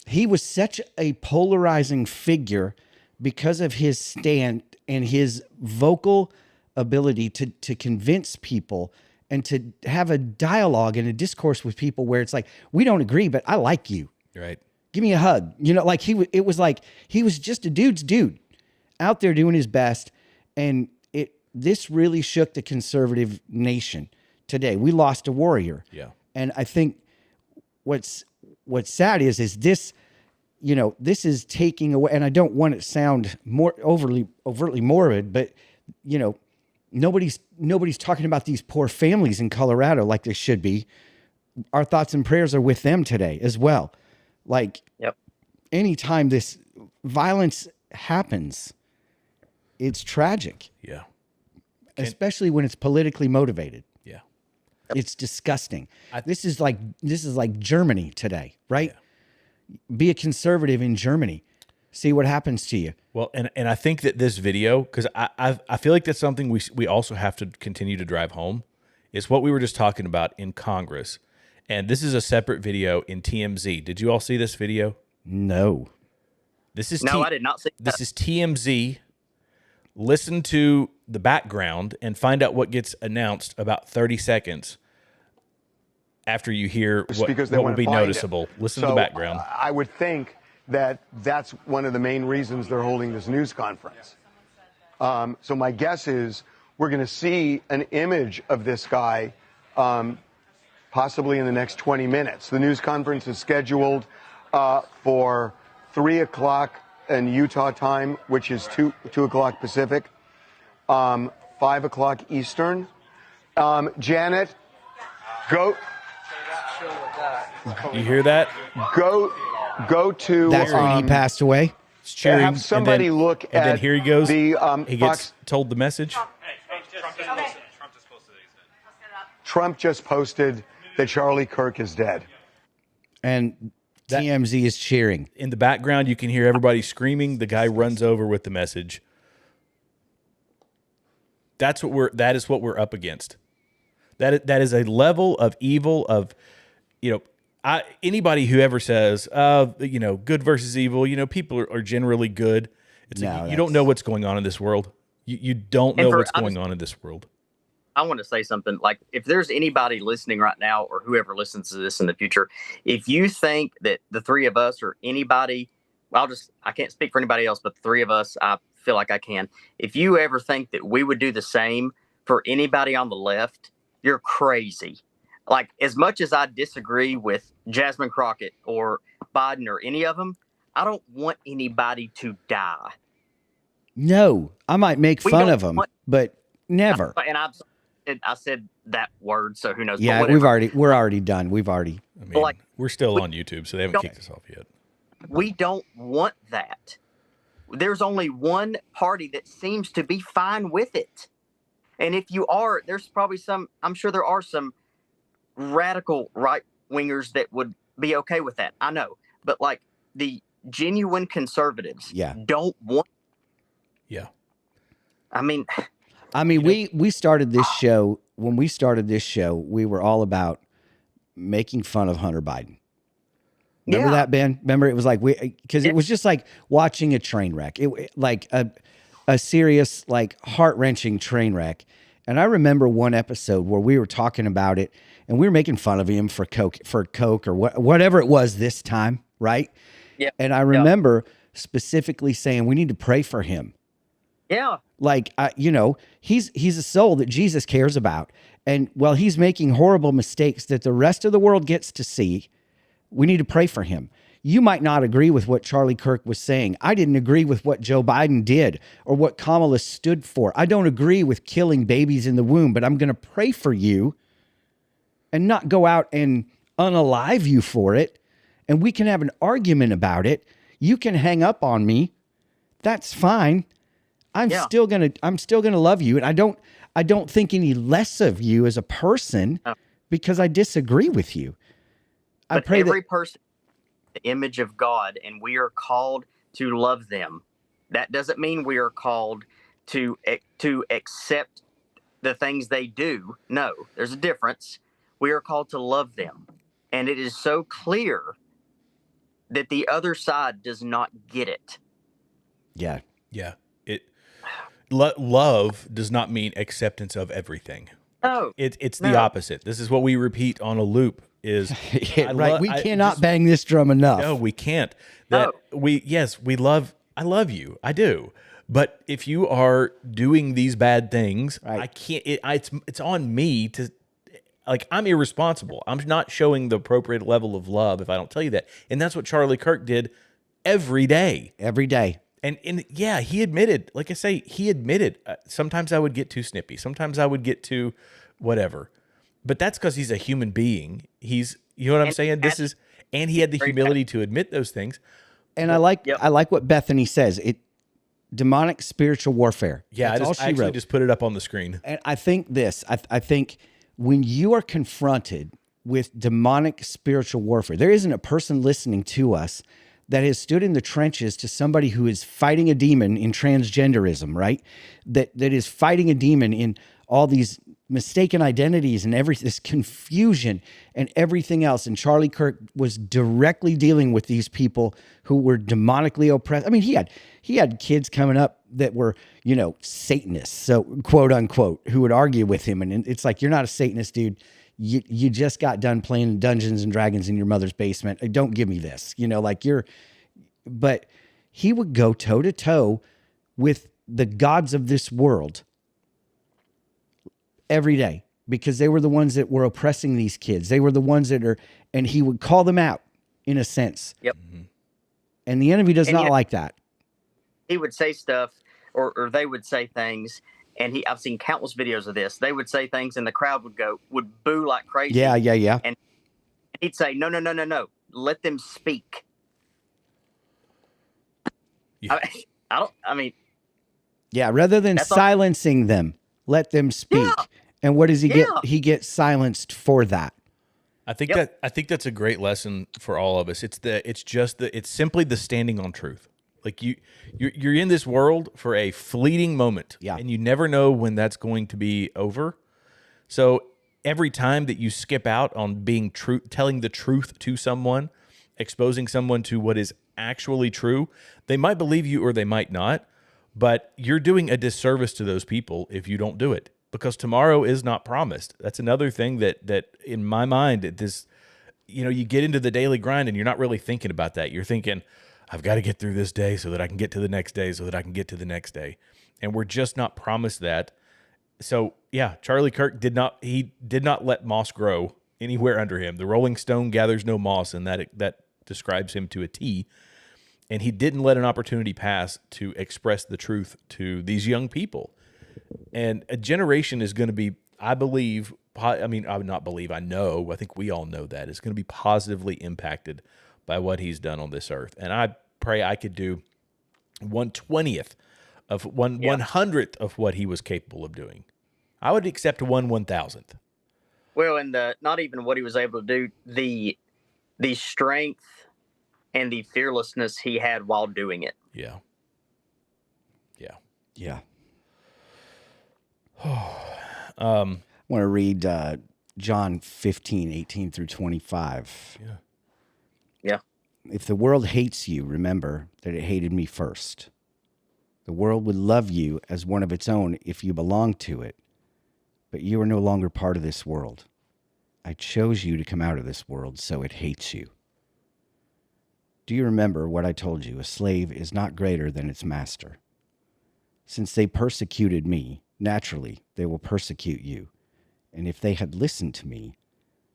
He was such a polarizing figure because of his stand and his vocal ability to convince people and to have a dialogue and a discourse with people where it's like, we don't agree, but I like you. Right. Give me a hug. Like it was like he was just a dude's dude out there doing his best. And this really shook the conservative nation today. We lost a warrior. Yeah. And I think what's sad is this, this is taking away, and I don't want it to sound more overtly morbid, but nobody's talking about these poor families in Colorado like they should be. Our thoughts and prayers are with them today as well. Like, anytime this violence happens, it's tragic. Yeah. Especially when it's politically motivated. Yeah. It's disgusting. This is like Germany today, right? Yeah. Be a conservative in Germany. See what happens to you. Well, and I think that this video, because I feel like that's something we also have to continue to drive home, is what we were just talking about in Congress. And this is a separate video in TMZ. Did you all see this video? No. I did not see that. This is TMZ. Listen to the background and find out what gets announced about 30 seconds after you hear what will be noticeable. Listen to the background. I would think that that's one of the main reasons they're holding this news conference. So my guess is we're going to see an image of this guy possibly in the next 20 minutes. The news conference is scheduled for 3 o'clock in Utah time, which is 2 o'clock Pacific, 5 o'clock Eastern. Janet, go. You hear that? Go to. That's when he passed away. It's cheering, have somebody and then, look and then at here he goes. The, he gets told the message. Trump just posted that Charlie Kirk is dead. And TMZ is cheering. In the background, you can hear everybody screaming. The guy runs over with the message. That is what we're up against. That is a level of evil of, anybody who ever says, good versus evil, people are generally good. It's you don't know what's going on in this world. You don't know what's going on in this world. I want to say something. Like, if there's anybody listening right now or whoever listens to this in the future, if you think that the three of us or anybody, I can't speak for anybody else, but the three of us, I feel like I can. If you ever think that we would do the same for anybody on the left, you're crazy. Like, as much as I disagree with Jasmine Crockett or Biden or any of them, I don't want anybody to die. No, I might make fun of them, but never. And I said that word, so who knows? Yeah, we're already done. We're still on YouTube, so they haven't kicked us off yet. We don't want that. There's only one party that seems to be fine with it. And if you are, there's probably I'm sure there are some radical right wingers that would be okay with that. I know. But like the genuine conservatives don't want. Yeah. I mean, we started this show. When we started this show, we were all about making fun of Hunter Biden. Remember that, Ben? Remember, it was like because it was just like watching a train wreck. It like a serious, like heart-wrenching train wreck. And I remember one episode where we were talking about it, and we were making fun of him for coke or whatever it was this time, right? Yeah. And I remember specifically saying we need to pray for him. Yeah. Like, he's a soul that Jesus cares about. And while he's making horrible mistakes that the rest of the world gets to see, we need to pray for him. You might not agree with what Charlie Kirk was saying. I didn't agree with what Joe Biden did or what Kamala stood for. I don't agree with killing babies in the womb, but I'm going to pray for you and not go out and unalive you for it. And we can have an argument about it. You can hang up on me. That's fine. I'm still gonna love you. And I don't think any less of you as a person because I disagree with you. I pray every person the image of God, and we are called to love them. That doesn't mean we are called to accept the things they do. No, there's a difference. We are called to love them. And it is so clear that the other side does not get it. Yeah. Yeah. Love does not mean acceptance of everything. No. It's the opposite. This is what we repeat on a loop is right. We cannot bang this drum enough. No, we can't. I love you. I do. But if you are doing these bad things, I can't, it's on me to, like, I'm irresponsible. I'm not showing the appropriate level of love if I don't tell you that. And that's what Charlie Kirk did every day. Every day. And yeah, he admitted, like I say, sometimes I would get too snippy. Sometimes I would get too whatever. But that's because he's a human being. You know what I'm saying? And he had the humility to admit those things. And I like what Bethany says. Demonic spiritual warfare. Yeah, I actually just put it up on the screen. And I think I think when you are confronted with demonic spiritual warfare, there isn't a person listening to us that has stood in the trenches to somebody who is fighting a demon in transgenderism, right? That is fighting a demon in all these mistaken identities and this confusion and everything else. And Charlie Kirk was directly dealing with these people who were demonically oppressed. I mean, he had kids coming up that were, Satanists, so quote unquote, who would argue with him. And it's like, you're not a Satanist, dude. You just got done playing Dungeons and Dragons in your mother's basement. Don't give me this, but he would go toe to toe with the gods of this world every day because they were the ones that were oppressing these kids. They were the ones and he would call them out in a sense. Yep. And the enemy does not like that. He would say stuff or they would say things. And I've seen countless videos of this. They would say things and the crowd would boo like crazy. Yeah. And he'd say, no. Let them speak. Yeah. Yeah, rather than silencing them, let them speak. Yeah. And what does he get? He gets silenced for that. I think that's a great lesson for all of us. It's simply the standing on truth. Like you're in this world for a fleeting moment, and you never know when that's going to be over. So every time that you skip out on being true, telling the truth to someone, exposing someone to what is actually true, they might believe you or they might not, but you're doing a disservice to those people if you don't do it because tomorrow is not promised. That's another thing that in my mind, you get into the daily grind and you're not really thinking about that. You're thinking, I've got to get through this day so that I can get to the next day so that I can get to the next day. And we're just not promised that. So yeah, Charlie Kirk did not let moss grow anywhere under him. The rolling stone gathers no moss, and that describes him to a T. And he didn't let an opportunity pass to express the truth to these young people. And a generation is going to be, I believe, I know, I think we all know that, is going to be positively impacted by what he's done on this earth. And I pray I could do 1/20th of 1/100th of what he was capable of doing. I would accept 1/1000th. Well, and not even what he was able to do, the strength and the fearlessness he had while doing it. Yeah. I want to read John 15:18-25. Yeah. If the world hates you, remember that it hated me first. The world would love you as one of its own if you belonged to it, but you are no longer part of this world. I chose you to come out of this world, so it hates you. Do you remember what I told you? A slave is not greater than its master. Since they persecuted me, naturally, they will persecute you. And if they had listened to me,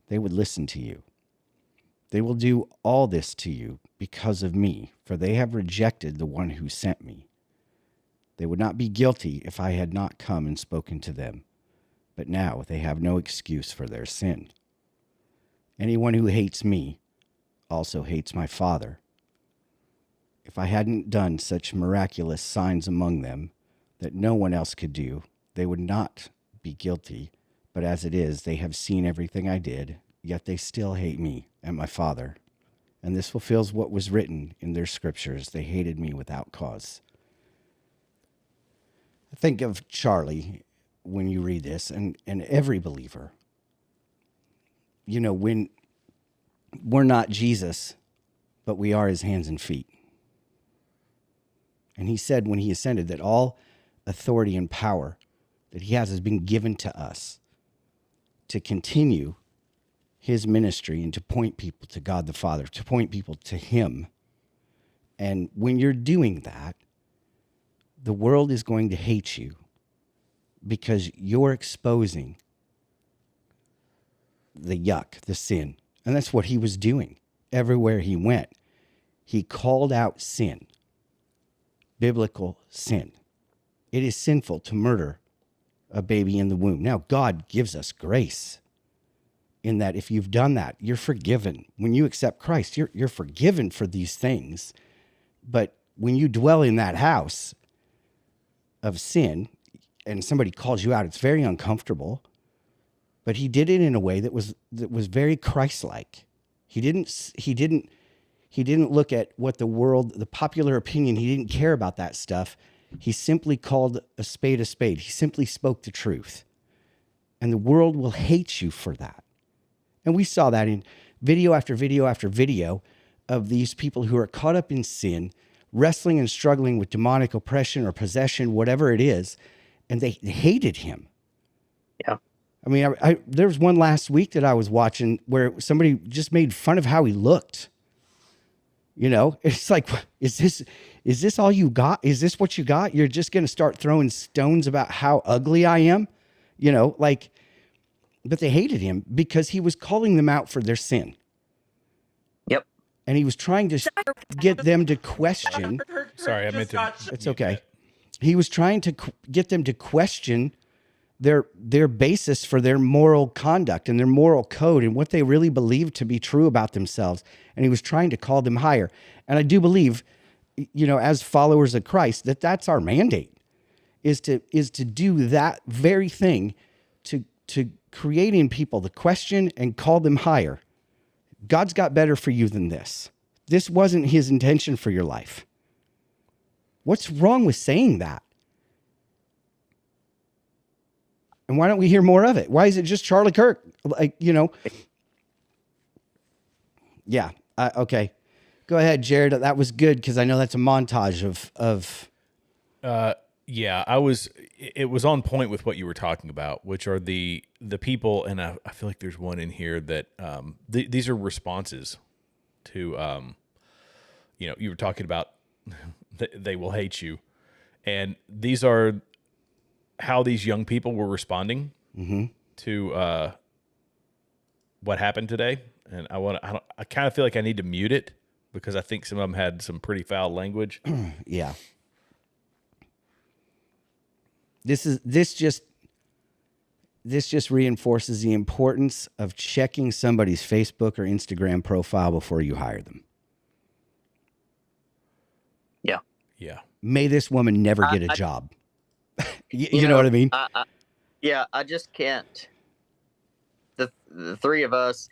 they would listen to you. They will do all this to you because of me, for they have rejected the one who sent me. They would not be guilty if I had not come and spoken to them. But now they have no excuse for their sin. Anyone who hates me also hates my Father. If I hadn't done such miraculous signs among them that no one else could do, they would not be guilty. But as it is, they have seen everything I did, yet they still hate me and my Father. And this fulfills what was written in their scriptures. They hated me without cause. Think of Charlie when you read this, and every believer. You know, when we're not Jesus, but we are his hands and feet. And he said when he ascended that all authority and power that he has been given to us to continue his ministry and to point people to God the Father, to point people to him. And when you're doing that, the world is going to hate you because you're exposing the yuck, the sin. And that's what he was doing everywhere he went. He called out sin, biblical sin. It is sinful to murder a baby in the womb. Now, God gives us grace in that if you've done that, you're forgiven. When you accept Christ, you're forgiven for these things. But when you dwell in that house of sin and somebody calls you out, it's very uncomfortable. But he did it in a way that was very Christ-like. He didn't look at what the world, the popular opinion. He didn't care about that stuff. He simply called a spade a spade. He simply spoke the truth. And the world will hate you for that. And we saw that in video after video after video of these people who are caught up in sin, wrestling and struggling with demonic oppression or possession, whatever it is, and they hated him. Yeah. I mean, there was one last week that I was watching where somebody just made fun of how he looked. You know, it's like, is this all you got? Is this what you got? You're just going to start throwing stones about how ugly I am? You know, like, but they hated him because he was calling them out for their sin. Yep. And he was trying to get them to question. Sorry, I meant to. It's okay. He was trying to get them to question their basis for their moral conduct and their moral code and what they really believed to be true about themselves. And he was trying to call them higher. And I do believe, you know, as followers of Christ, that's our mandate, is to do that very thing, to create in people the question and call them higher. God's got better for you than this. This wasn't his intention for your life. What's wrong with saying that? And why don't we hear more of it? Why is it just Charlie Kirk? Like, you know. Yeah. Okay. Go ahead, Jared. That was good because I know that's a montage of. Yeah, it was on point with what you were talking about, which are the people, and I feel like there's one in here that these are responses to, you know, you were talking about they will hate you, and these are how these young people were responding to what happened today. And I kind of feel like I need to mute it because I think some of them had some pretty foul language. Yeah. This just reinforces the importance of checking somebody's Facebook or Instagram profile before you hire them. Yeah. Yeah. May this woman never get a job. you know what I mean? Yeah, I just can't. The three of us,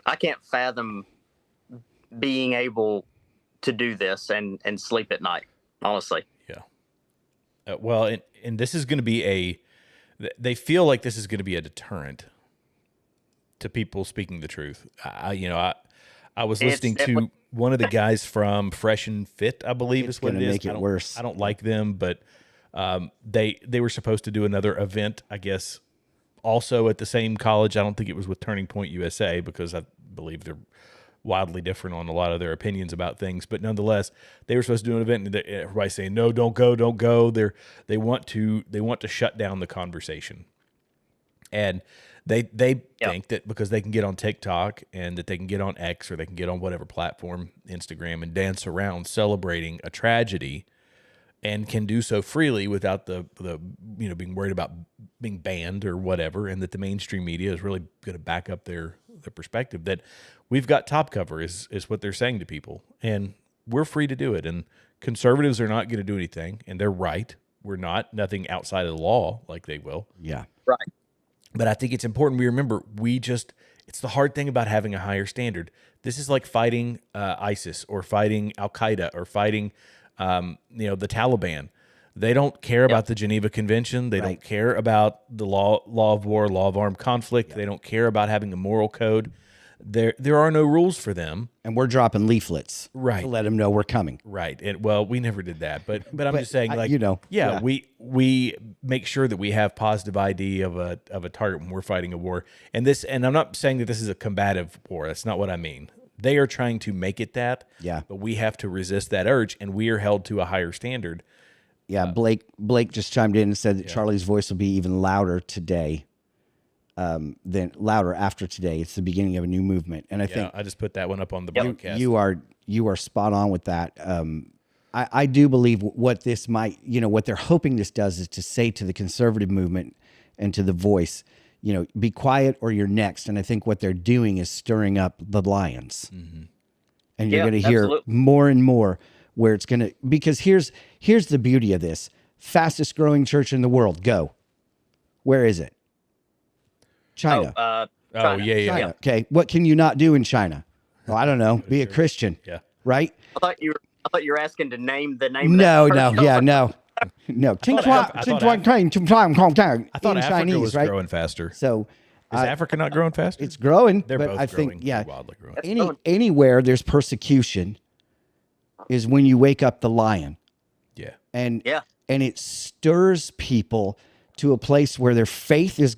I can't fathom being able to do this and sleep at night, honestly. Yeah. Well, and this is going to be they feel like this is going to be a deterrent to people speaking the truth. I was listening to one of the guys from Fresh and Fit, I believe is what it is. Make it worse. I don't like them, but they were supposed to do another event, I guess, also at the same college. I don't think it was with Turning Point USA because I believe they're wildly different on a lot of their opinions about things, but nonetheless, they were supposed to do an event, and everybody's saying, no, don't go. They want to shut down the conversation. And they think that because they can get on TikTok and that they can get on X or they can get on whatever platform, Instagram, and dance around celebrating a tragedy, and can do so freely without the being worried about being banned or whatever, and that the mainstream media is really going to back up their perspective, that we've got top cover is what they're saying to people, and we're free to do it. And conservatives are not going to do anything, and they're right. We're not. Nothing outside of the law like they will. Yeah. Right. But I think it's important we remember it's the hard thing about having a higher standard. This is like fighting ISIS or fighting Al-Qaeda or fighting the Taliban. They don't care about the Geneva Convention. They don't care about the law of war, law of armed conflict. They don't care about having a moral code. There are no rules for them. And we're dropping leaflets to let them know we're coming. Right. And well, we never did that, but I'm just saying, we make sure that we have positive ID of a target when we're fighting a war. And I'm not saying that this is a combative war. That's not what I mean. They are trying to make it that. Yeah. But we have to resist that urge, and we are held to a higher standard. Yeah. Blake just chimed in and said that Charlie's voice will be even louder today. Than louder after today. It's the beginning of a new movement. And I think I just put that one up on the broadcast. You are spot on with that. I do believe what this might, what they're hoping this does is to say to the conservative movement and to the voice, be quiet or you're next. And I think what they're doing is stirring up the lions. Mm-hmm. And you're going to hear more and more where it's going to, because here's the beauty of this. Fastest growing church in the world. Go. Where is it? China. China. China. Okay. What can you not do in China? Well, I don't know. Be a Christian. Yeah. Right? I thought you were asking to name the name. No. Of that church. Yeah. No. I thought Africa Chinese, was right? growing faster. So is Africa not growing faster? It's growing. They're but both I growing. think, Wildly growing. Anywhere there's persecution is when you wake up the lion. Yeah. And it stirs people to a place where their faith is,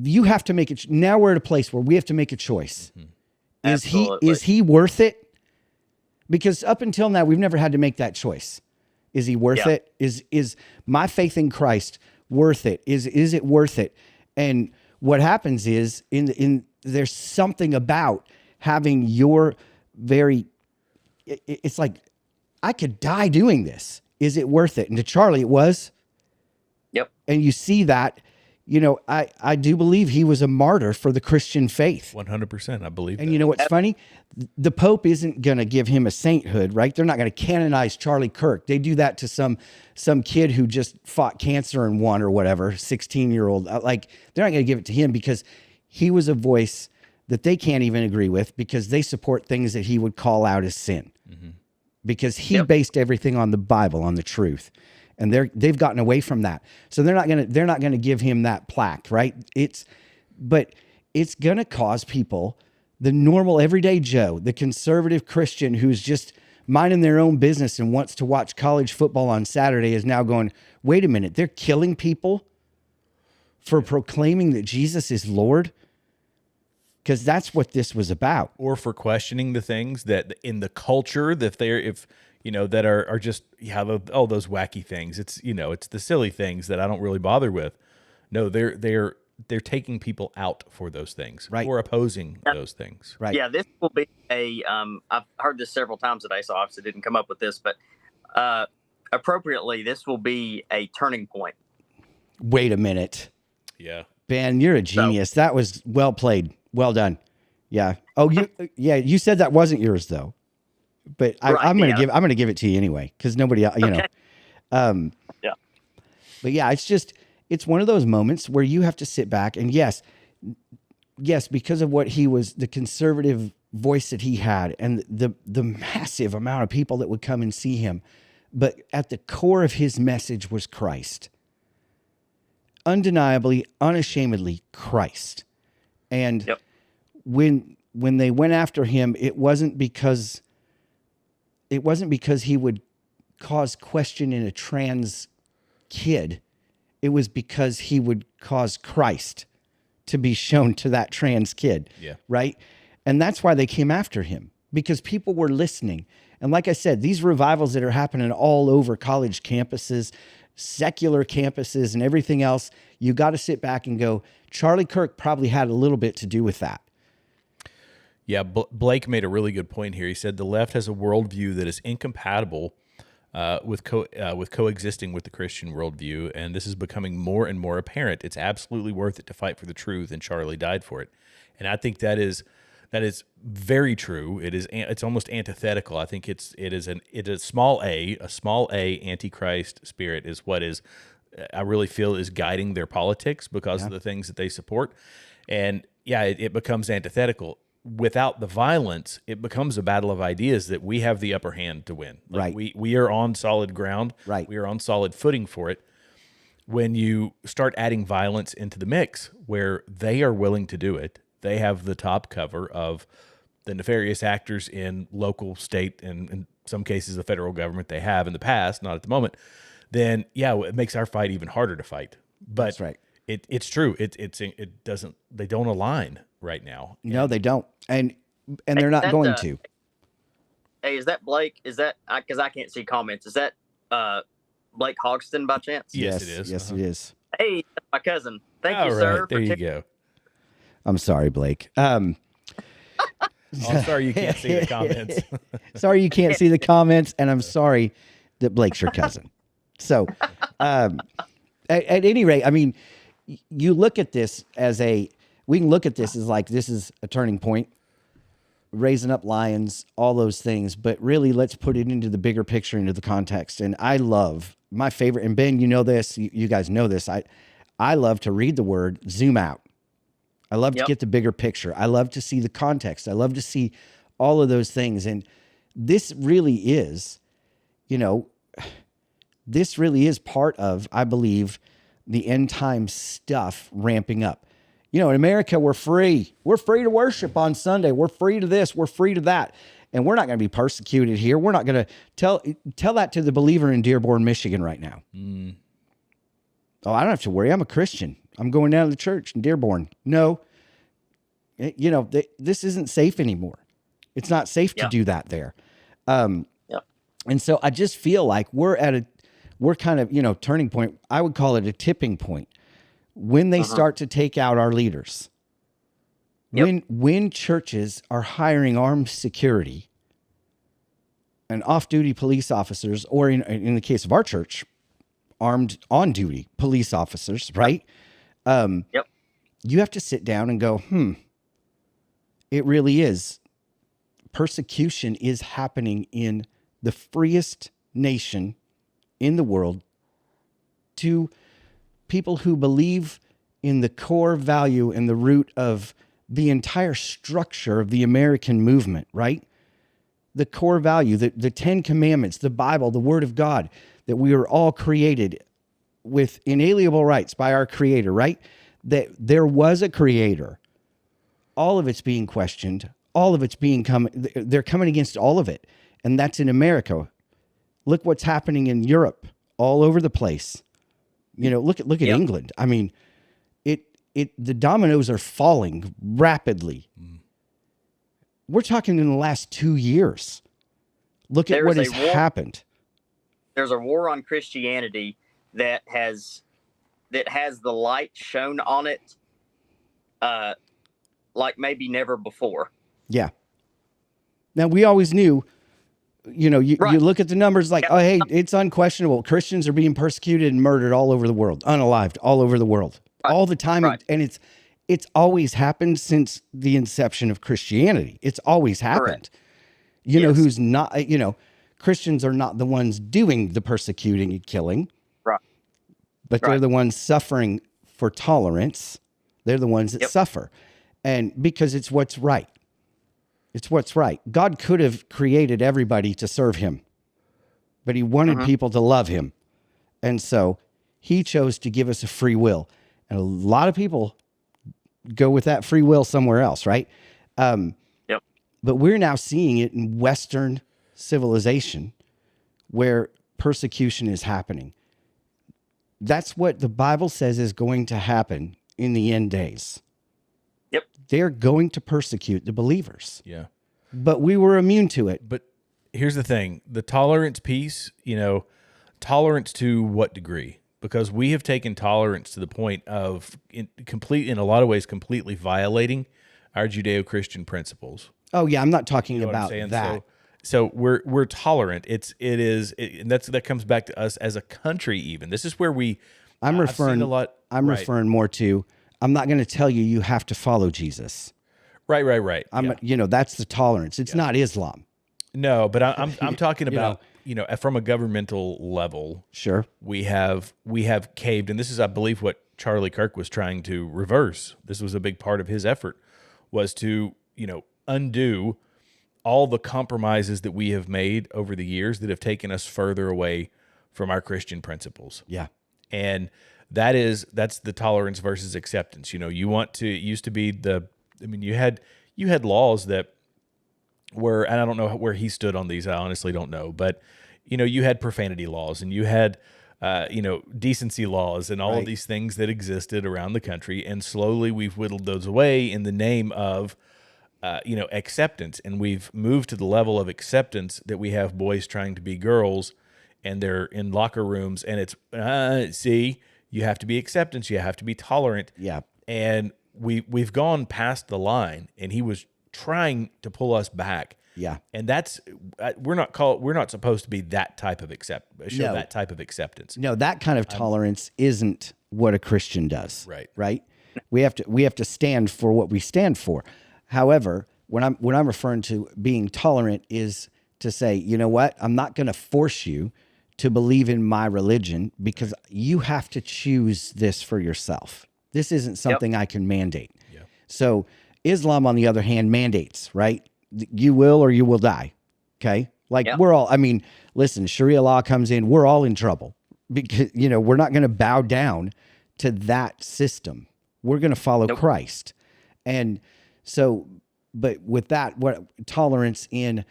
you have to make it. Now we're at a place where we have to make a choice. Mm-hmm. Is he worth it? Because up until now, we've never had to make that choice. Is he worth it? Is my faith in Christ worth it? Is it worth it? And what happens is there's something about having your it's like, I could die doing this. Is it worth it? And to Charlie, it was. Yep. And you see that, I do believe he was a martyr for the Christian faith. 100%. I believe that. And you know what's funny? The Pope isn't going to give him a sainthood, right? They're not going to canonize Charlie Kirk. They do that to some kid who just fought cancer and won or whatever, 16-year-old. Like, they're not going to give it to him because he was a voice that they can't even agree with because they support things that he would call out as sin. Mm-hmm. Because he based everything on the Bible, on the truth. And they've gotten away from that. So they're not gonna give him that plaque, right? But it's gonna cause people, the normal everyday Joe, the conservative Christian who's just minding their own business and wants to watch college football on Saturday is now going, wait a minute, they're killing people for proclaiming that Jesus is Lord? Because that's what this was about. Or for questioning the things that in the culture that that are just those wacky things. It's it's the silly things that I don't really bother with. No, they're taking people out for those things, right? Or opposing those things, right? Yeah, this will be I've heard this several times today, so obviously didn't come up with this, but appropriately, this will be a turning point. Wait a minute. Yeah, Ben, you're a genius. That was well played. Well done. Yeah. Oh, you said that wasn't yours though. But I'm gonna give it to you anyway because nobody else, Yeah. But yeah, it's one of those moments where you have to sit back and yes, because of what he was, the conservative voice that he had, and the massive amount of people that would come and see him, but at the core of his message was Christ, undeniably, unashamedly Christ, and when they went after him, it wasn't because he would cause question in a trans kid. It was because he would cause Christ to be shown to that trans kid. Yeah. Right. And that's why they came after him, because people were listening. And like I said, these revivals that are happening all over college campuses, secular campuses, and everything else, you got to sit back and go, Charlie Kirk probably had a little bit to do with that. Yeah, Blake made a really good point here. He said the left has a worldview that is incompatible with coexisting with the Christian worldview, and this is becoming more and more apparent. It's absolutely worth it to fight for the truth, and Charlie died for it. And I think that is very true. It's almost antithetical. I think it is a small a antichrist spirit is what is I really feel is guiding their politics because of the things that they support. And yeah, it becomes antithetical. Without the violence, it becomes a battle of ideas that we have the upper hand to win. Like we are on solid ground. Right. We are on solid footing for it. When you start adding violence into the mix where they are willing to do it, they have the top cover of the nefarious actors in local, state, and in some cases the federal government they have in the past, not at the moment, then yeah, it makes our fight even harder to fight. But That's right. It's true. It doesn't, they don't align right now. No, they don't. And they're not going to. Hey, is that Blake? Is that, because I can't see comments, is that Blake Hogston by chance? Yes, it is. Yes, it is. Hey, that's my cousin. Thank All you, right, sir. there you go. I'm sorry, Blake. I'm sorry you can't see the comments. Sorry you can't see the comments, and I'm sorry that Blake's your cousin. So, at any rate, I mean, you look at this we can look at this as like this is a turning point, raising up lions, all those things. But really, let's put it into the bigger picture, into the context. And I love my favorite, and Ben, you know this, you guys know this. I love to read the word, zoom out. I love to get the bigger picture. I love to see the context. I love to see all of those things. And this really is, this really is part of, I believe, the end time stuff ramping up. In America, we're free. We're free to worship on Sunday. We're free to this. We're free to that. And we're not going to be persecuted here. We're not going to tell that to the believer in Dearborn, Michigan right now. Oh, I don't have to worry. I'm a Christian. I'm going down to the church in Dearborn. No, this isn't safe anymore. It's not safe to do that there. And so I just feel like we're kind of, turning point. I would call it a tipping point when they start to take out our leaders. When churches are hiring armed security and off-duty police officers, or in the case of our church, armed on-duty police officers, right? You have to sit down and go, it really is. Persecution is happening in the freest nation in the world to people who believe in the core value and the root of the entire structure of the American movement, right? The core value, the 10 Commandments, the Bible, the Word of God, that we are all created with inalienable rights by our Creator, right? That there was a Creator. All of it's being questioned. All of it's they're coming against all of it. And that's in America. Look what's happening in Europe, all over the place. Look at England. I mean, the dominoes are falling rapidly. We're talking in the last 2 years. Look at what has happened. There's a war on Christianity that has the light shown on it like maybe never before. Yeah. Now, we always knew, you look at the numbers like, oh, hey, it's unquestionable. Christians are being persecuted and murdered all over the world, unalived all over the world, all the time. And it's always happened since the inception of Christianity. It's always happened. Know who's not, Christians are not the ones doing the persecuting and killing. But they're the ones suffering for tolerance. They're the ones that suffer. And because it's what's right. It's what's right. God could have created everybody to serve him, but he wanted people to love him. And so he chose to give us a free will. And a lot of people go with that free will somewhere else, right? But we're now seeing it in Western civilization where persecution is happening. That's what the Bible says is going to happen in the end days. They're going to persecute the believers. Yeah. but we were immune to it. But here's the thing: the tolerance piece. Tolerance to what degree? Because we have taken tolerance to the point of in a lot of ways, completely violating our Judeo-Christian principles. Oh yeah, I'm not talking You know what I'm about saying? that. So we're tolerant. And that comes back to us as a country. Even this is where I'm referring a lot. I'm referring more to. I'm not going to tell you have to follow Jesus. Right. That's the tolerance. It's not Islam. No, but I'm talking about from a governmental level. Sure, we have caved, and this is, I believe, what Charlie Kirk was trying to reverse. This was a big part of his effort, was to undo all the compromises that we have made over the years that have taken us further away from our Christian principles. Yeah, and that's the tolerance versus acceptance. It used to be you had laws that were, and I don't know where he stood on these. I honestly don't know, but you had profanity laws, and you had decency laws, and all of these things that existed around the country. And slowly we've whittled those away in the name of acceptance. And we've moved to the level of acceptance that we have boys trying to be girls, and they're in locker rooms, and it's see, you have to be acceptance, you have to be tolerant. Yeah. And we've gone past the line, and he was trying to pull us back. Yeah. And that's we're not supposed to be that type of that type of acceptance. No, that kind of tolerance isn't what a Christian does. Right. We have to stand for what we stand for. However, when I'm referring to being tolerant is to say, you know what? I'm not going to force you to believe in my religion, because you have to choose this for yourself. This isn't something I can mandate. Yeah. So Islam, on the other hand, mandates, right? You will or you will die. Okay. We're all, listen, Sharia law comes in, we're all in trouble, because, we're not going to bow down to that system. We're going to follow Christ. And so, but with that, what tolerance in,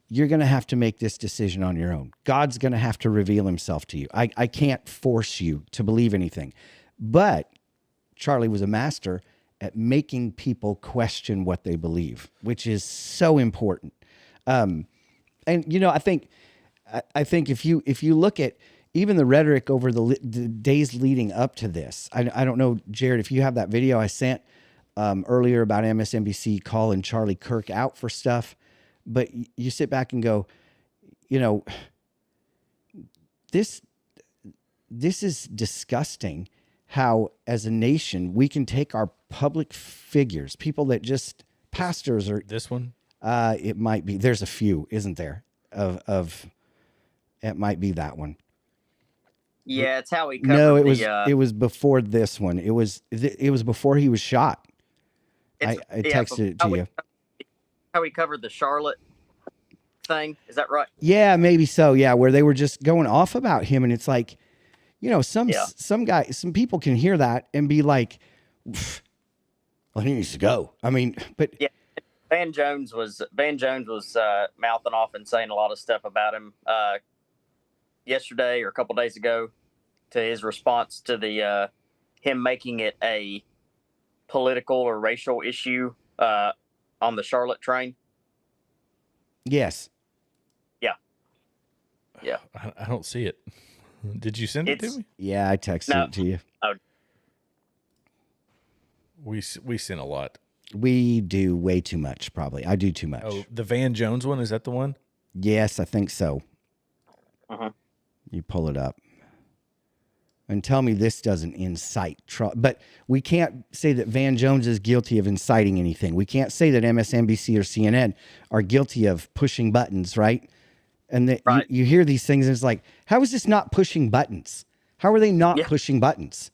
you're going to have to make this decision on your own. God's going to have to reveal himself to you. I can't force you to believe anything. But Charlie was a master at making people question what they believe, which is so important. And I think if you look at even the rhetoric over the days leading up to this, I don't know, Jared, if you have that video I sent earlier about MSNBC calling Charlie Kirk out for stuff, but you sit back and go, this is disgusting. How, as a nation, we can take our public figures, people that just pastors or this one. It might be. There's a few, isn't there? Of it might be that one. Yeah, it's how he covered. No, it was before this one. It was before he was shot. I texted it to you. How he covered the Charlotte thing. Is that right? Yeah, maybe so. Yeah, where they were just going off about him, and it's like, some people can hear that and be like, well, he needs to go. But yeah, Van Jones was mouthing off and saying a lot of stuff about him yesterday or a couple days ago, to his response to the him making it a political or racial issue on the Charlotte train. Yes. Yeah. I don't see it. Did you send it to me? Yeah, I texted it to you. Oh. We send a lot. We do way too much, probably. I do too much. Oh, the Van Jones one, is that the one? Yes, I think so. Uh-huh. You pull it up. And tell me this doesn't incite trouble. But we can't say that Van Jones is guilty of inciting anything. We can't say that MSNBC or CNN are guilty of pushing buttons, right? And you hear these things, and it's like, how is this not pushing buttons? How are they not pushing buttons?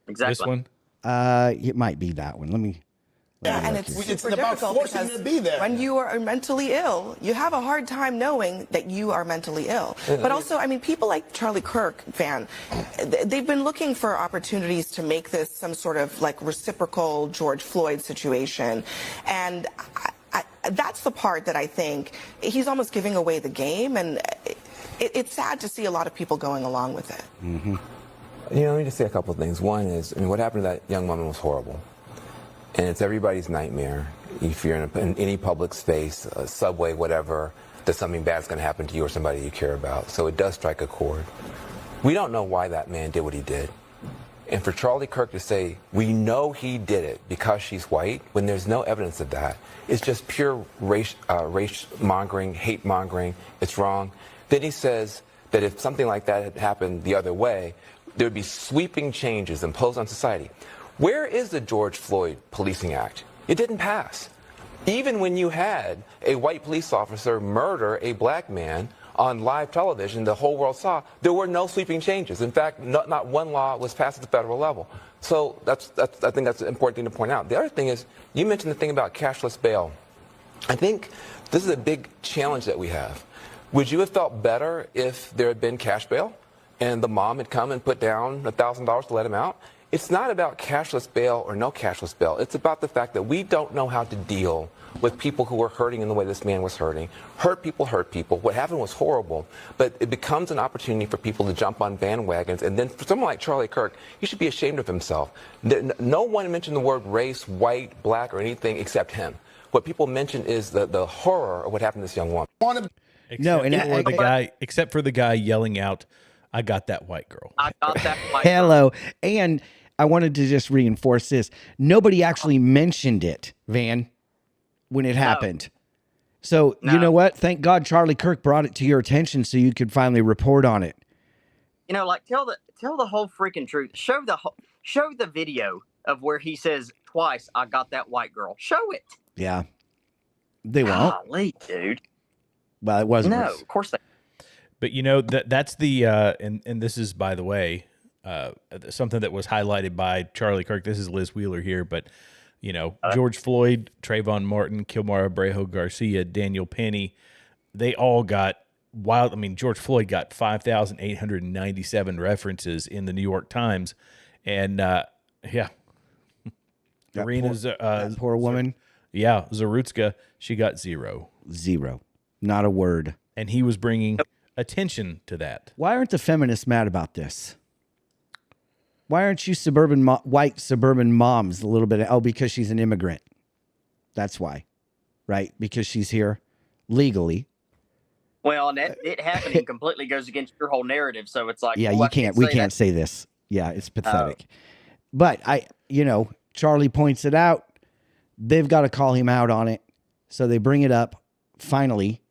Exactly. This one? It might be that one. Let me and it's about forcing you to be there. When you are mentally ill, you have a hard time knowing that you are mentally ill. But also, people like Charlie Kirk, they've been looking for opportunities to make this some sort of reciprocal George Floyd situation. And that's the part that I think he's almost giving away the game. And it's sad to see a lot of people going along with it. Mm-hmm. Let me just say a couple of things. One is, what happened to that young woman was horrible. and it's everybody's nightmare. If you're in any public space, a subway, whatever, that something bad's going to happen to you or somebody you care about. So it does strike a chord. We don't know why that man did what he did. And for Charlie Kirk to say, we know he did it because she's white, when there's no evidence of that, it's just pure race mongering, hate mongering. It's wrong. Then he says that if something like that had happened the other way, there would be sweeping changes imposed on society. Where is the George Floyd Policing Act? It didn't pass. Even when you had a white police officer murder a black man on live television, the whole world saw, there were no sweeping changes. In fact, not one law was passed at the federal level. So I think that's an important thing to point out. The other thing is, you mentioned the thing about cashless bail. I think this is a big challenge that we have. Would you have felt better if there had been cash bail and the mom had come and put down $1,000 to let him out? It's not about cashless bail or no cashless bail. It's about the fact that we don't know how to deal with people who are hurting in the way this man was hurting. Hurt people hurt people. What happened was horrible, but it becomes an opportunity for people to jump on bandwagons. And then for someone like Charlie Kirk, he should be ashamed of himself. No one mentioned the word race, white, black, or anything except him. What people mention is the horror of what happened to this young woman. Except for the guy yelling out, "I got that white girl." I got that white Hello. And I wanted to just reinforce this. Nobody actually mentioned it, Van, when it happened. So, you know what? Thank God Charlie Kirk brought it to your attention so you could finally report on it. You know, like tell the whole freaking truth. Show the video of where he says twice, "I got that white girl." Show it. Yeah. They won't. Golly, dude. Well, it wasn't. No, of course they. But you know that's the and this is, by the way, something that was highlighted by Charlie Kirk. This is Liz Wheeler here, but you know, George Floyd, Trayvon Martin, Kilmar Abreu Garcia, Daniel Penny, they all got wild. I mean, George Floyd got 5,897 references in the New York Times, and Irina's that poor woman. Yeah, Zarutska, she got zero. Not a word. And he was bringing attention to that. Why aren't the feminists mad about this? Why aren't you white suburban moms a little bit? Oh, because she's an immigrant. That's why, right? Because she's here legally. Well, and it happening completely goes against your whole narrative. So it's like, yeah, we can't say this. Yeah, it's pathetic. But Charlie points it out. They've got to call him out on it. So they bring it up finally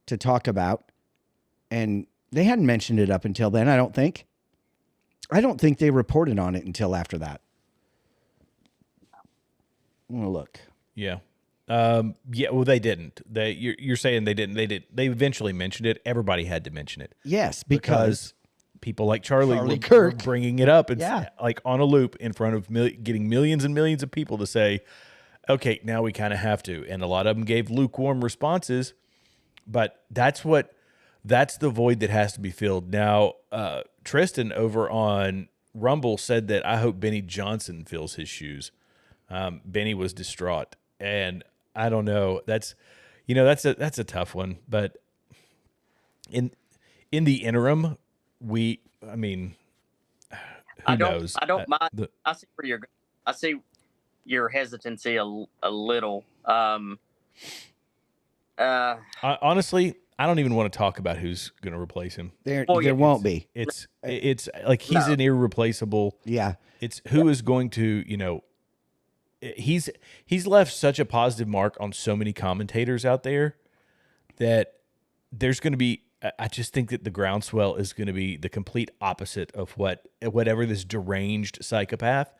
to talk about. And they hadn't mentioned it up until then, I don't think. I don't think they reported on it until after that. I'm gonna look. Yeah. Well, they didn't. You're saying they didn't. They did. They eventually mentioned it. Everybody had to mention it. Yes, because people like Charlie Kirk were bringing it up and like on a loop in front of getting millions and millions of people to say, okay, now we kind of have to. And a lot of them gave lukewarm responses, but that's the void that has to be filled. Now, Tristan over on Rumble said that I hope Benny Johnson fills his shoes. Benny was distraught, and I don't know. That's a tough one. But in the interim, who knows? I don't mind. I see your hesitancy a little. Honestly, I don't even want to talk about who's going to replace him. There won't be. It's like he's an irreplaceable. Yeah. It's who is going to, he's left such a positive mark on so many commentators out there that there's going to be, I just think that the groundswell is going to be the complete opposite of whatever this deranged psychopath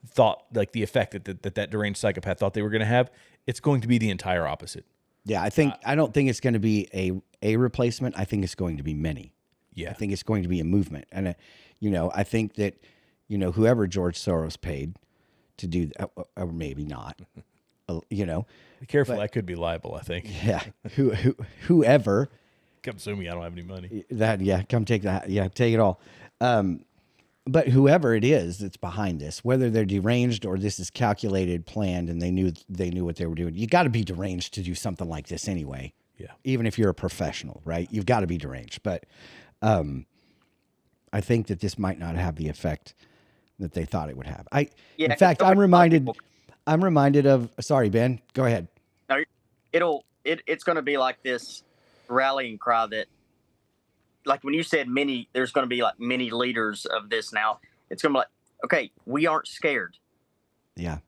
thought, like the effect that deranged psychopath thought they were going to have. It's going to be the entire opposite. Yeah, I don't think it's going to be a replacement. I think it's going to be many. Yeah. I think it's going to be a movement. And, I think that, whoever George Soros paid to do that, or maybe not, Be careful, that could be liable, I think. Yeah. Whoever. Come sue me, I don't have any money. Come take that. Yeah, take it all. But whoever it is that's behind this, whether they're deranged or this is calculated, planned, and they knew what they were doing, you got to be deranged to do something like this anyway. Yeah. Even if you're a professional, right? You've got to be deranged. But I think that this might not have the effect that they thought it would have. In fact, I'm reminded I'm reminded of. Sorry, Ben. Go ahead. No, it's going to be like this rallying cry that, like when you said there's going to be like many leaders of this now. It's going to be like, okay, we aren't scared. Yeah.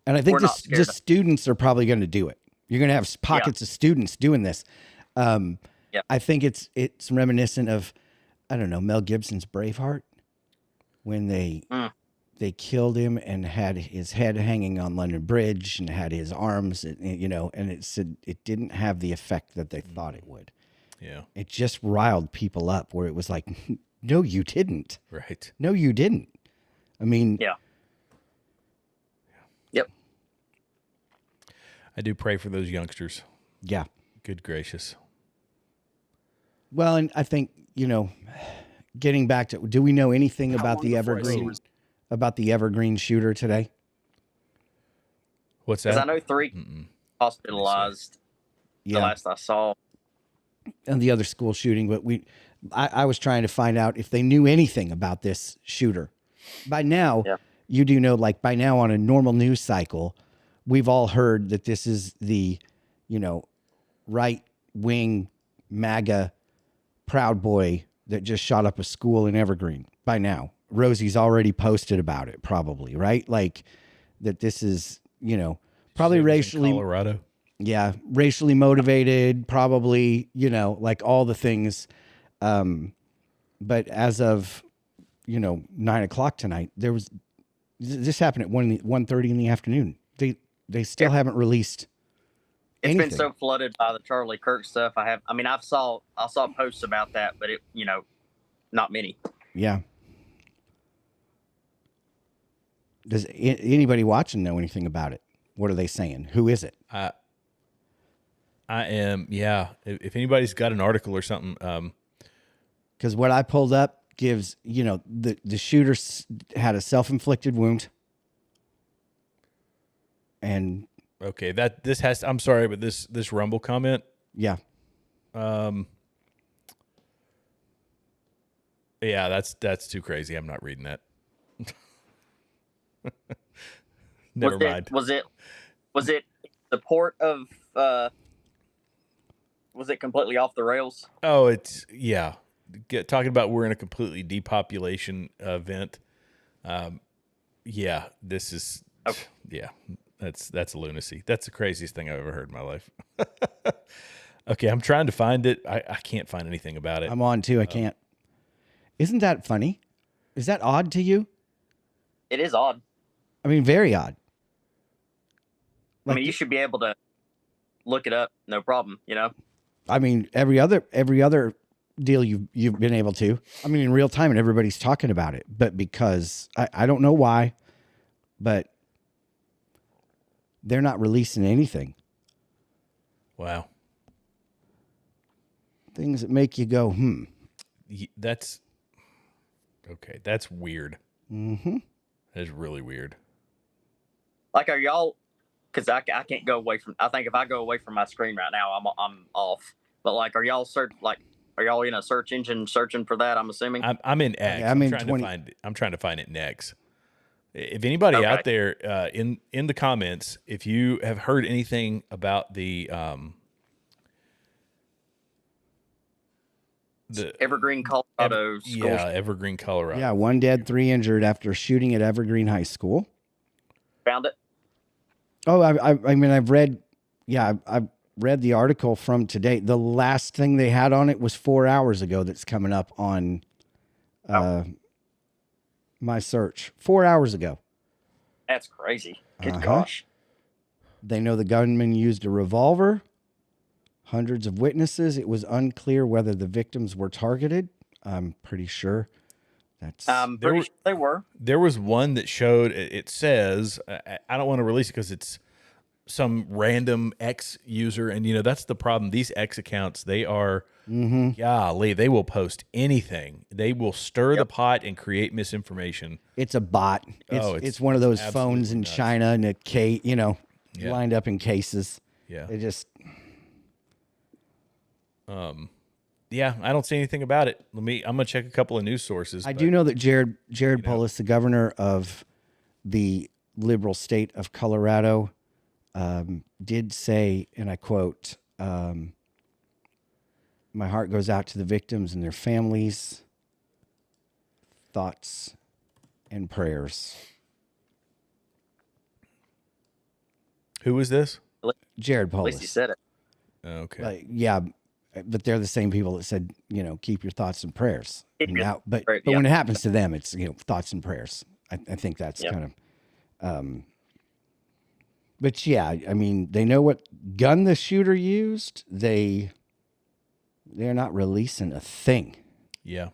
And I think the students are probably going to do it. You're going to have pockets of students doing this. I think it's reminiscent of, I don't know, Mel Gibson's Braveheart, when they killed him and had his head hanging on London Bridge and had his arms, you know, and it said it didn't have the effect that they thought it would. Yeah. It just riled people up where it was like, no, you didn't. Right. No, you didn't. I mean, Yep. I do pray for those youngsters. Yeah. Good gracious. Well, and I think, you know, getting back to, do we know anything about the Evergreen shooter today? What's that? Because I know 3 hospitalized. The last I saw. And the other school shooting, but I was trying to find out if they knew anything about this shooter. By now, you do know, like by now on a normal news cycle, we've all heard that this is the, you know, right-wing MAGA Proud Boy that just shot up a school in Evergreen. By now, Rosie's already posted about it, probably, right? Like that this is, you know, probably racially, Colorado. Yeah, racially motivated, probably, you know, like all the things. But as of, you know, 9:00 tonight, this happened at 1:30 in the afternoon. They still haven't released anything. It's been so flooded by the Charlie Kirk stuff. I saw posts about that, but you know, not many. Yeah. Does anybody watching know anything about it? What are they saying? Who is it? I am. Yeah. If anybody's got an article or something, because what I pulled up gives, you know, the shooter had a self-inflicted wound. And okay, I'm sorry, but this Rumble comment. Yeah. Yeah, that's too crazy. I'm not reading that. Never mind. Was it the port of was it completely off the rails? Oh, it's talking about we're in a completely depopulation event. This is that's lunacy. That's the craziest thing I've ever heard in my life. Okay, I'm trying to find it. I can't find anything about it. I'm on too. I can't. Isn't that funny? Is that odd to you? It is odd. I mean, very odd. I mean, you should be able to look it up, no problem, you know? I mean, every other deal you've been able to. I mean, in real time, and everybody's talking about it. But because I don't know why, but they're not releasing anything. Wow. Things that make you go, That's okay. That's weird. Mm-hmm. That is really weird. Like, are y'all? Because I can't go away from. I think if I go away from my screen right now, I'm off. But like, are y'all in a search engine searching for that? I'm assuming. I'm in X. Yeah, I'm trying to find it in X. If anybody out there in the comments, if you have heard anything about the Evergreen, Colorado school. Yeah, Evergreen, Colorado. Yeah, 1 dead, 3 injured after shooting at Evergreen High School. Found it. Oh, I mean, I've read the article from today. The last thing they had on it was 4 hours ago. That's coming up on my search. 4 hours ago. That's crazy. Good gosh. They know the gunman used a revolver. Hundreds of witnesses. It was unclear whether the victims were targeted. I'm pretty sure. Sure they were. There was one that showed. It says, I don't want to release it because it's some random X user, and you know that's the problem. These X accounts, they are, golly, they will post anything. They will stir the pot and create misinformation. It's a bot. It's one of those phones in China and a case, you know, lined up in cases. Yeah, they just. Yeah, I don't see anything about it. I'm gonna check a couple of news sources. I do know that Jared Polis, the governor of the liberal state of Colorado did say, and I quote, my heart goes out to the victims and their families. Thoughts and prayers. Who was this? Jared At Polis. least he said it. Okay. Yeah, but they're the same people that said, keep your thoughts and prayers. Keep your- Now, but right, when yeah. it happens to them, it's thoughts and prayers. I think that's Yeah. kind of. But yeah, I mean, they know what gun the shooter used. They're not releasing a thing. Yeah.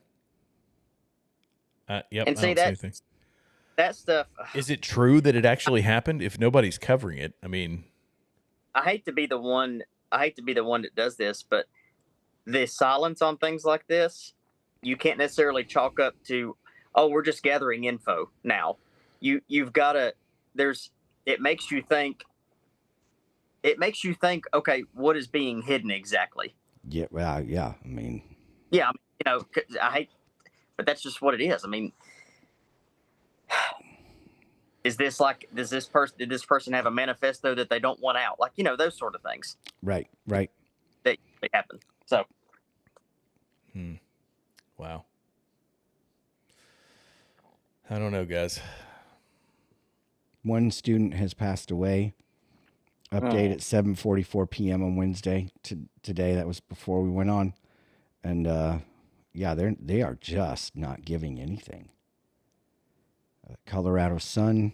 Yep. And I see, don't say anything. that stuff. Is it true that it actually happened? If nobody's covering it, I mean, I hate to be the one that does this, but the silence on things like this, you can't necessarily chalk up to, oh, we're just gathering info now. You've got to. It makes you think. Okay, what is being hidden exactly? Yeah. Well, yeah. I mean. Yeah, 'cause I hate, but that's just what it is. I mean, does this person have a manifesto that they don't want out? Like, those sort of things. Right. That happen. So. wow. I don't know, guys. One student has passed away. Update at 7:44 p.m. on Wednesday today. That was before we went on, and they are just not giving anything. Colorado Sun.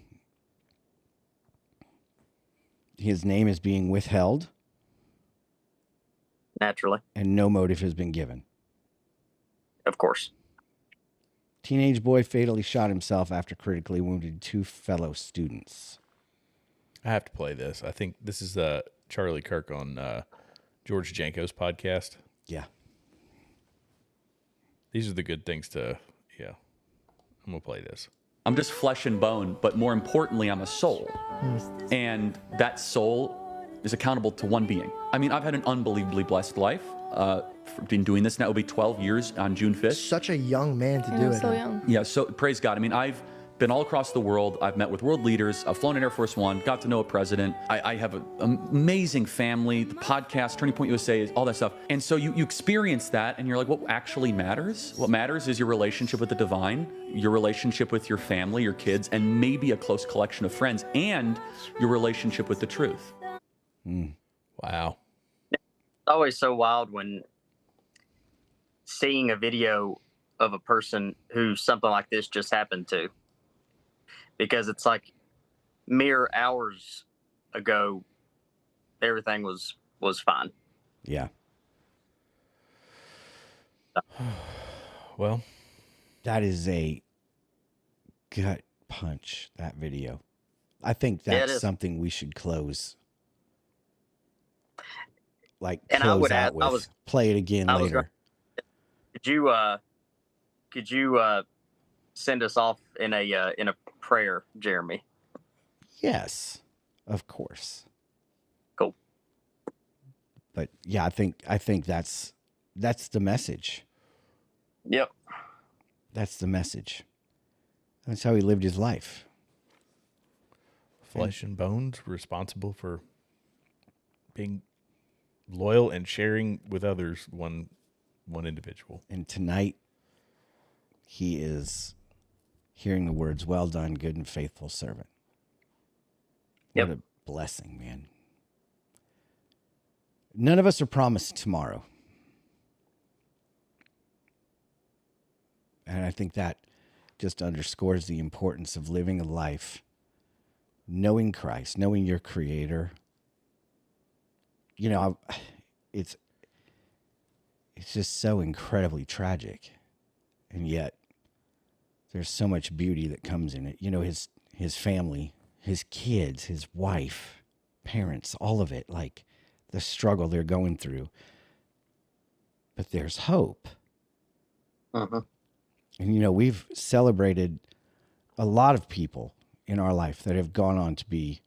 His name is being withheld. Naturally. And no motive has been given. Of course. Teenage boy fatally shot himself after critically wounded 2 fellow students. I have to play this. I think this is Charlie Kirk on George Janko's podcast. Yeah. These are the good things to, I'm going to play this. I'm just flesh and bone, but more importantly, I'm a soul. And that soul is accountable to one being. I mean, I've had an unbelievably blessed life. Been doing this now, it'll be 12 years on June 5th. Such a young man to do it. So young. Yeah, so praise God. I mean, I've been all across the world. I've met with world leaders. I've flown in Air Force One, got to know a president. I have an amazing family. The podcast, Turning Point USA, all that stuff. And so you experience that and you're like, what actually matters? What matters is your relationship with the divine, your relationship with your family, your kids, and maybe a close collection of friends, and your relationship with the truth. Wow. It's always so wild when seeing a video of a person who something like this just happened to. Because it's like mere hours ago, everything was fine. Yeah. Well, that is a gut punch, that video. I think that's something we should close. Like, and close I would out add, with. Play it again later. Could you send us off in a prayer, Jeremy? Yes, of course. Cool. But yeah, I think that's the message. Yep. That's the message. That's how he lived his life. Flesh and bones, responsible for being loyal and sharing with others, one individual. And tonight, he is hearing the words, "Well done, good and faithful servant." Yep. What a blessing, man. None of us are promised tomorrow. And I think that just underscores the importance of living a life knowing Christ, knowing your Creator. It's just so incredibly tragic. And yet there's so much beauty that comes in it. His family, his kids, his wife, parents, all of it, like the struggle they're going through. But there's hope. Uh-huh. And, we've celebrated a lot of people in our life that have gone on to be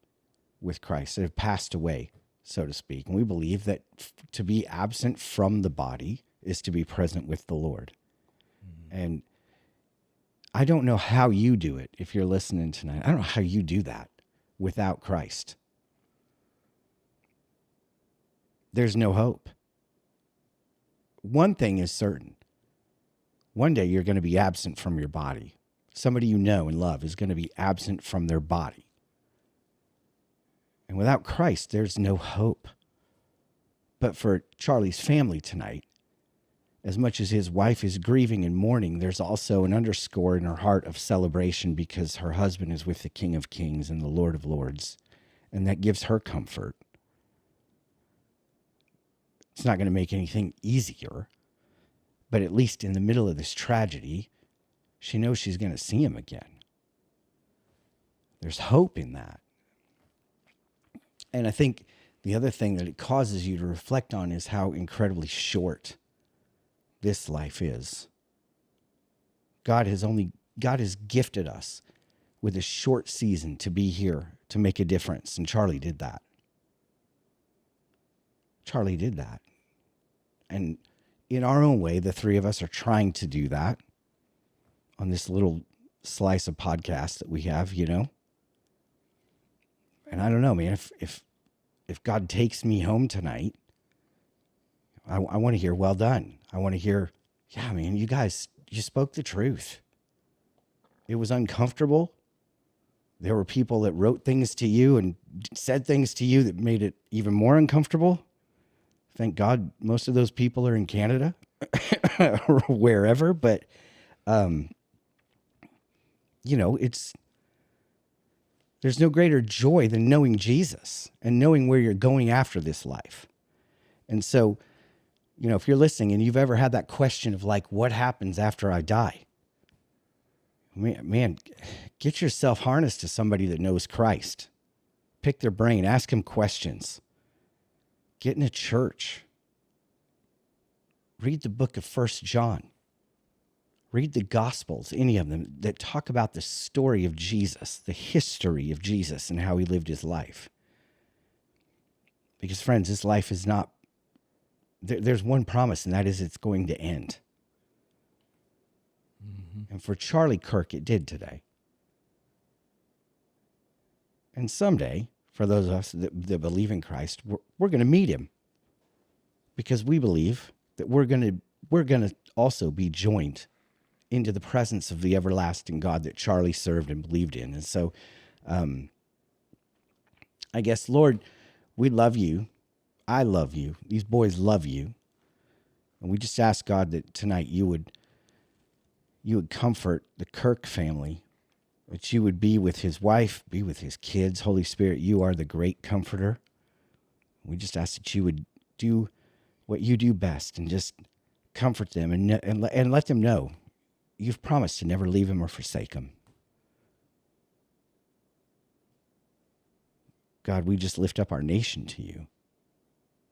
with Christ, that have passed away, so to speak. And we believe that to be absent from the body is to be present with the Lord. Mm-hmm. And I don't know how you do it if you're listening tonight. I don't know how you do that. without Christ. There's no hope. One thing is certain. One day you're going to be absent from your body. Somebody you know and love is going to be absent from their body. And without Christ, there's no hope. But for Charlie's family tonight, as much as his wife is grieving and mourning, there's also an underscore in her heart of celebration because her husband is with the King of Kings and the Lord of Lords. And that gives her comfort. It's not going to make anything easier. But at least in the middle of this tragedy, she knows she's going to see him again. There's hope in that. And I think the other thing that it causes you to reflect on is how incredibly short this life is. God has gifted us with a short season to be here to make a difference. And Charlie did that. Charlie did that. And in our own way, the three of us are trying to do that on this little slice of podcast that we have, you know. And I don't know, man, if God takes me home tonight, I want to hear, well done. I want to hear, yeah, man, you guys, you spoke the truth. It was uncomfortable. There were people that wrote things to you and said things to you that made it even more uncomfortable. Thank God most of those people are in Canada or wherever. But, you know, there's no greater joy than knowing Jesus and knowing where you're going after this life. And so, you know, if you're listening and you've ever had that question of like, what happens after I die? Man, get yourself harnessed to somebody that knows Christ. Pick their brain, ask them questions. Get in a church. Read the book of 1 John. Read the Gospels, any of them, that talk about the story of Jesus, the history of Jesus and how he lived his life. Because, friends, this life is not, there's one promise, and that is it's going to end. Mm-hmm. And for Charlie Kirk, it did today. And someday, for those of us that believe in Christ, we're going to meet him, because we believe that we're going to also be joined into the presence of the everlasting God that Charlie served and believed in. And so, I guess, Lord, we love you. I love you. These boys love you. And we just ask God that tonight you would comfort the Kirk family, that you would be with his wife, be with his kids. Holy Spirit, you are the great comforter. We just ask that you would do what you do best and just comfort them and let them know you've promised to never leave him or forsake him. God, we just lift up our nation to you.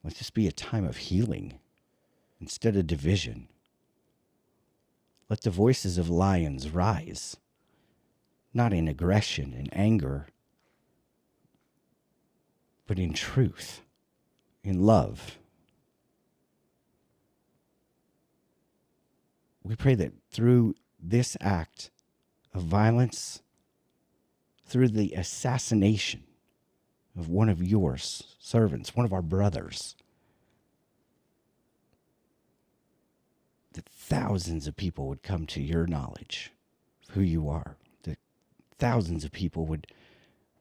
Let this be a time of healing instead of division. Let the voices of lions rise, not in aggression and anger, but in truth, in love. We pray that through this act of violence, through the assassination of one of your servants, one of our brothers, that thousands of people would come to your knowledge of who you are, that thousands of people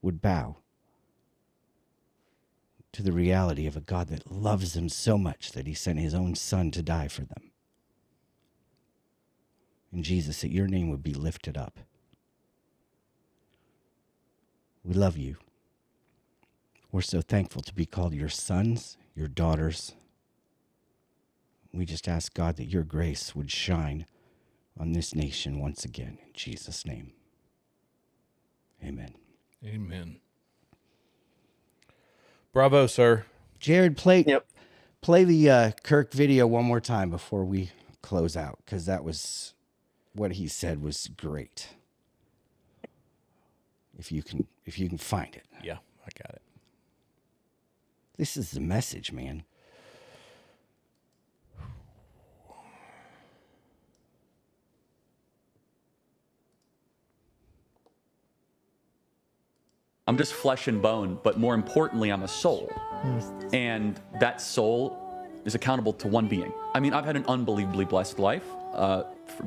would bow to the reality of a God that loves them so much that he sent his own son to die for them. And Jesus, that your name would be lifted up. We love you. We're so thankful to be called your sons, your daughters. We just ask, God, that your grace would shine on this nation once again. In Jesus' name. Amen. Amen. Bravo, sir. Jared, play the Kirk video one more time before we close out, because that was what he said was great. If you can find it. Yeah, I got it. This is the message, man. I'm just flesh and bone, but more importantly, I'm a soul. And that soul is accountable to one being. I mean, I've had an unbelievably blessed life.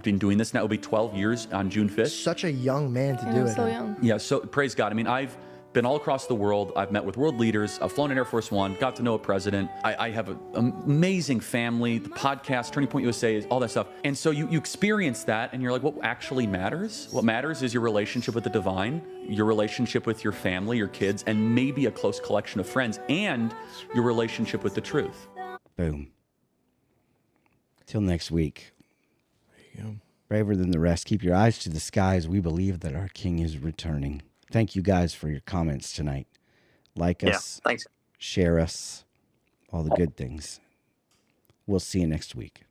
Been doing this now, it'll be 12 years on June 5th. Such a young man to do it. So young. Yeah, so praise God. I mean, I've been all across the world. I've met with world leaders. I've flown in Air Force One, got to know a president. I have an amazing family. The podcast, Turning Point USA, all that stuff. And so you experience that and you're like, what actually matters? What matters is your relationship with the divine, your relationship with your family, your kids, and maybe a close collection of friends, and your relationship with the truth. Boom. Till next week. There you go. Braver than the rest. Keep your eyes to the skies. We believe that our King is returning. Thank you guys for your comments tonight. Like us, thanks. share us, all the good things. We'll see you next week.